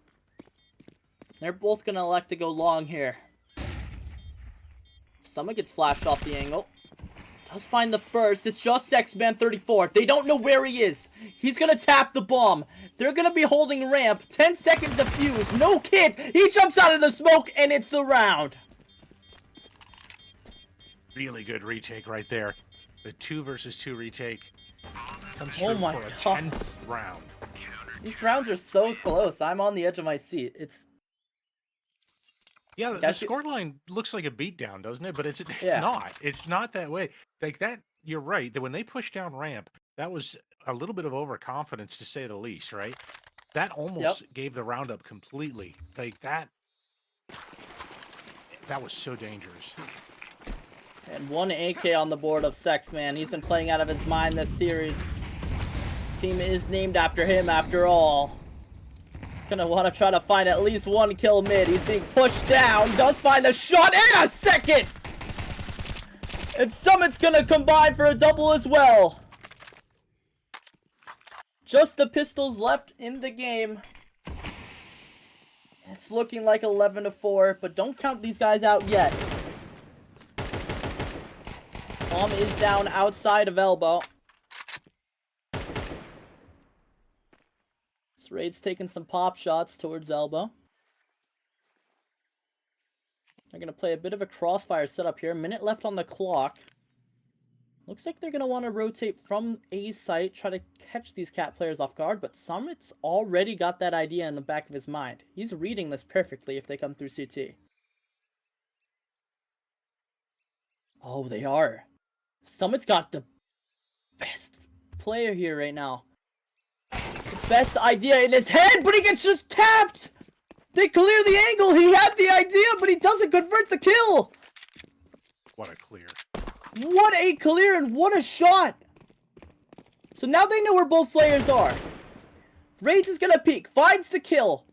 They're both gonna elect to go long here. Summit gets flashed off the angle. Does find the first. It's just SeX Man 34. They don't know where he is. He's gonna tap the bomb. They're gonna be holding ramp. 10 seconds to fuse. No kids. He jumps out of the smoke and it's the round. Really good retake right there. The 2 versus 2 retake comes through for a 10th round. These rounds are so close. I'm on the edge of my seat. Yeah, the scoreline looks like a beatdown, doesn't it? But it's not. It's not that way. Like that, you're right. That when they pushed down ramp, that was a little bit of overconfidence to say the least, right? That almost gave the round up completely. Like that was so dangerous. And 1 AK on the board of SeX Man. He's been playing out of his mind this series. Team is named after him after all. It's gonna want to try to find at least one kill mid. He's being pushed down. Does find the shot in a second. And Summit's gonna combine for a double as well. Just the pistols left in the game. It's looking like 11-4, but don't count these guys out yet. Bomb is down outside of elbow. This Raid's taking some pop shots towards elbow. They're going to play a bit of a crossfire setup here. Minute left on the clock. Looks like they're going to want to rotate from A's site, try to catch these cat players off guard, but Summit's already got that idea in the back of his mind. He's reading this perfectly if they come through CT. Oh, they are. Summit's got the best player here right now. The best idea in his head, but he gets just tapped! They clear the angle! He had the idea, but he doesn't convert the kill! What a clear. What a clear and what a shot! So now they know where both players are. Raids is gonna peek, finds the kill.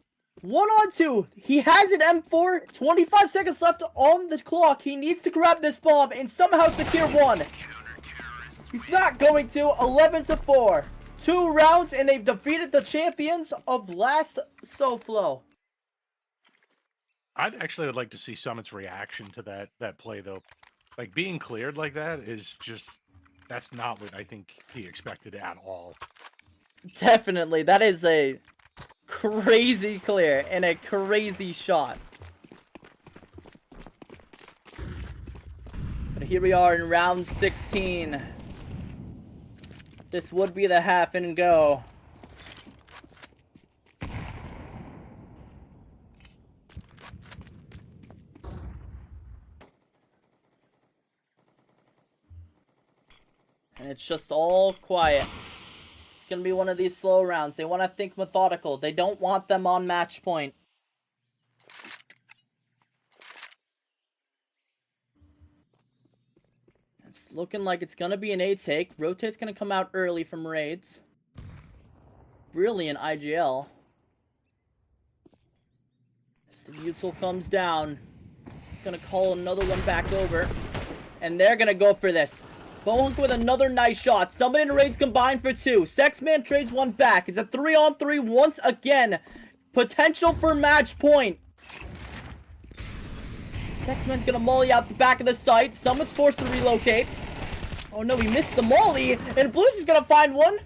1-on-2. He has an M4. 25 seconds left on the clock. He needs to grab this bomb and somehow secure one. He's not going to. 11-4. 2 rounds and they've defeated the champions of last SOFLO. I'd actually would like to see Summit's reaction to that play though. Like being cleared like that is just, that's not what I think he expected at all. Definitely. That is a crazy clear and a crazy shot. But here we are in round 16. This would be the half and go. And it's just all quiet. It's going to be one of these slow rounds. They want to think methodical. They don't want them on match point. It's looking like it's going to be an A take. Rotate's going to come out early from Raids. Brilliant IGL. As the util comes down. Going to call another one back over. And they're going to go for this. D1nk with another nice shot. Somebody in the Raids combined for 2. Sexman trades one back. It's a 3-on-3 once again. Potential for match point. Sexman's gonna molly out the back of the site. Someone's forced to relocate. Oh no, he missed the molly. And Blues is gonna find one.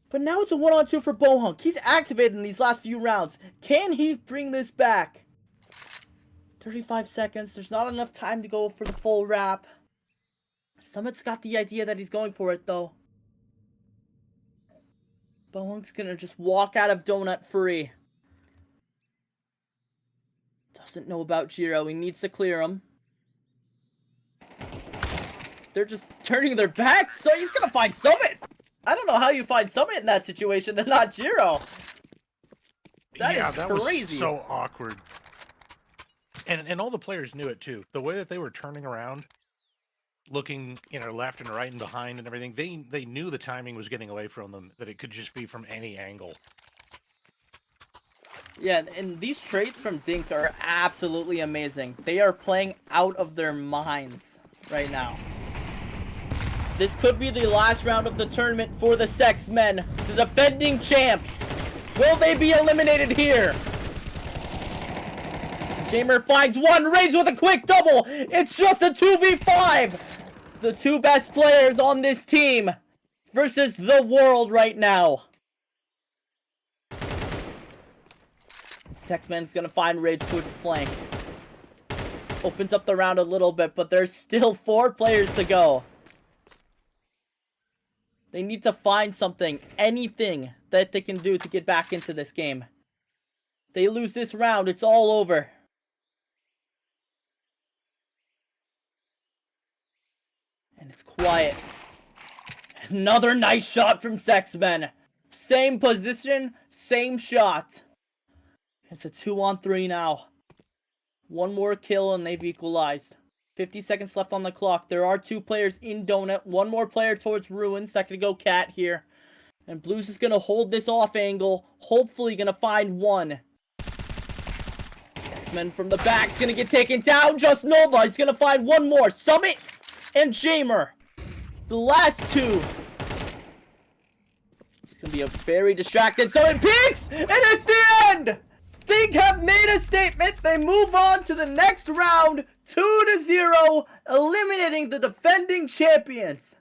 But now it's a 1-on-2 for D1nk. He's activated in these last few rounds. Can he bring this back? 35 seconds. There's not enough time to go for the full wrap. Summit's got the idea that he's going for it, though. D1nk's gonna just walk out of Donut free. Doesn't know about Jiro. He needs to clear him. They're just turning their backs, so he's gonna find Summit. I don't know how you find Summit in that situation and not Jiro. That was so awkward. And all the players knew it, too. The way that they were turning around, looking, left and right and behind and everything, they knew the timing was getting away from them, that it could just be from any angle. Yeah, and these traits from D1nk are absolutely amazing. They are playing out of their minds right now. This could be the last round of the tournament for the SeX men, the defending champs. Will they be eliminated here? Jamer finds one, Raids with a quick double. It's just a 2v5. The 2 best players on this team versus the world right now. Sexman's gonna find Raids to flank. Opens up the round a little bit, but there's still 4 players to go. They need to find something, anything that they can do to get back into this game. They lose this round, it's all over. And it's quiet. Another nice shot from Sexman. Same position, same shot. It's a 2-on-3 now. One more kill and they've equalized. 50 seconds left on the clock. There are 2 players in Donut. One more player towards Ruins. That could go Cat here. And Blues is going to hold this off angle. Hopefully going to find one. X-Men from the back is going to get taken down. Just Nova is going to find one more. Summit and Jamer. The last two. It's going to be a very distracted Summit peaks. And it's the end. D1nk have made a statement. They move on to the next round. 2-0. Eliminating the defending champions.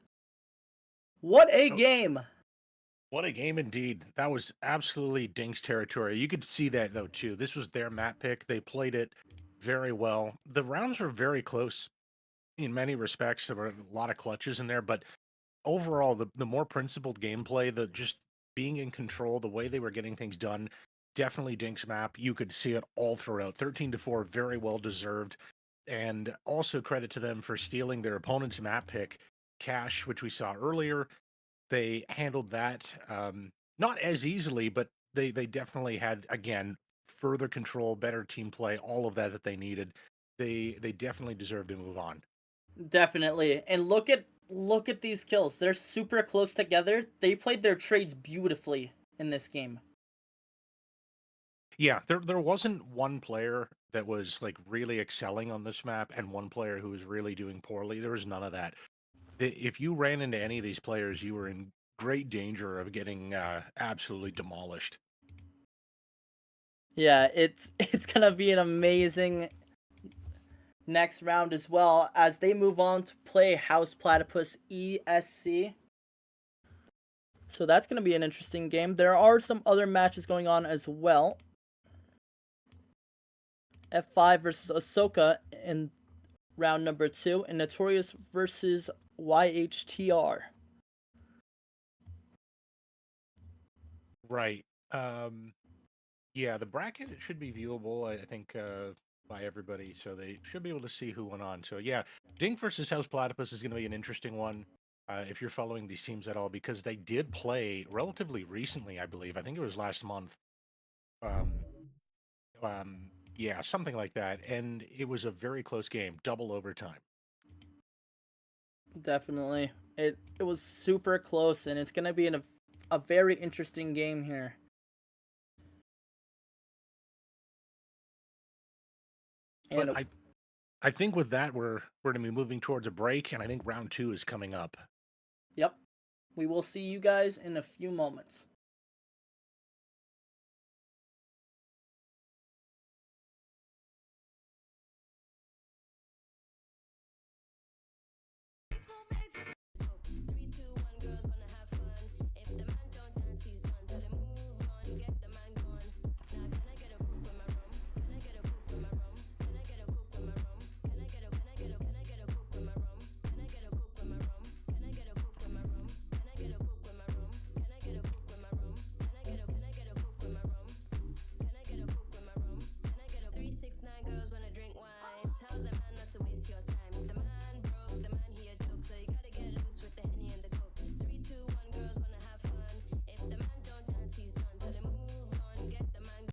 What a game. What a game indeed. That was absolutely D1nk's territory. You could see that, though, too. This was their map pick. They played it very well. The rounds were very close in many respects. There were a lot of clutches in there, but overall, the more principled gameplay, the just being in control, the way they were getting things done, definitely D1nk's map. You could see it all throughout. 13-4, very well deserved. And also credit to them for stealing their opponent's map pick, Cash, which we saw earlier. They handled that not as easily, but they definitely had, again, further control, better team play, all of that they needed. They definitely deserve to move on. Definitely. And look at these kills. They're super close together. They played their trades beautifully in this game. Yeah, there wasn't one player that was like really excelling on this map and one player who was really doing poorly. There was none of that. If you ran into any of these players, you were in great danger of getting absolutely demolished. Yeah, it's gonna be an amazing next round as well as they move on to play House Platypus ESC. So that's gonna be an interesting game. There are some other matches going on as well. F5 versus Ahsoka in round number 2, and Notorious versus YHTR. Right. Yeah, the bracket should be viewable, I think, by everybody, so they should be able to see who went on. So yeah, D1nk versus House Platypus is going to be an interesting one if you're following these teams at all, because they did play relatively recently, I believe. I think it was last month. Um, yeah, something like that, and it was a very close game, double overtime. Definitely. It was super close, and it's going to be a very interesting game here. And But I think with that we're going to be moving towards a break, and I think round 2 is coming up. yep. We will see you guys in a few moments.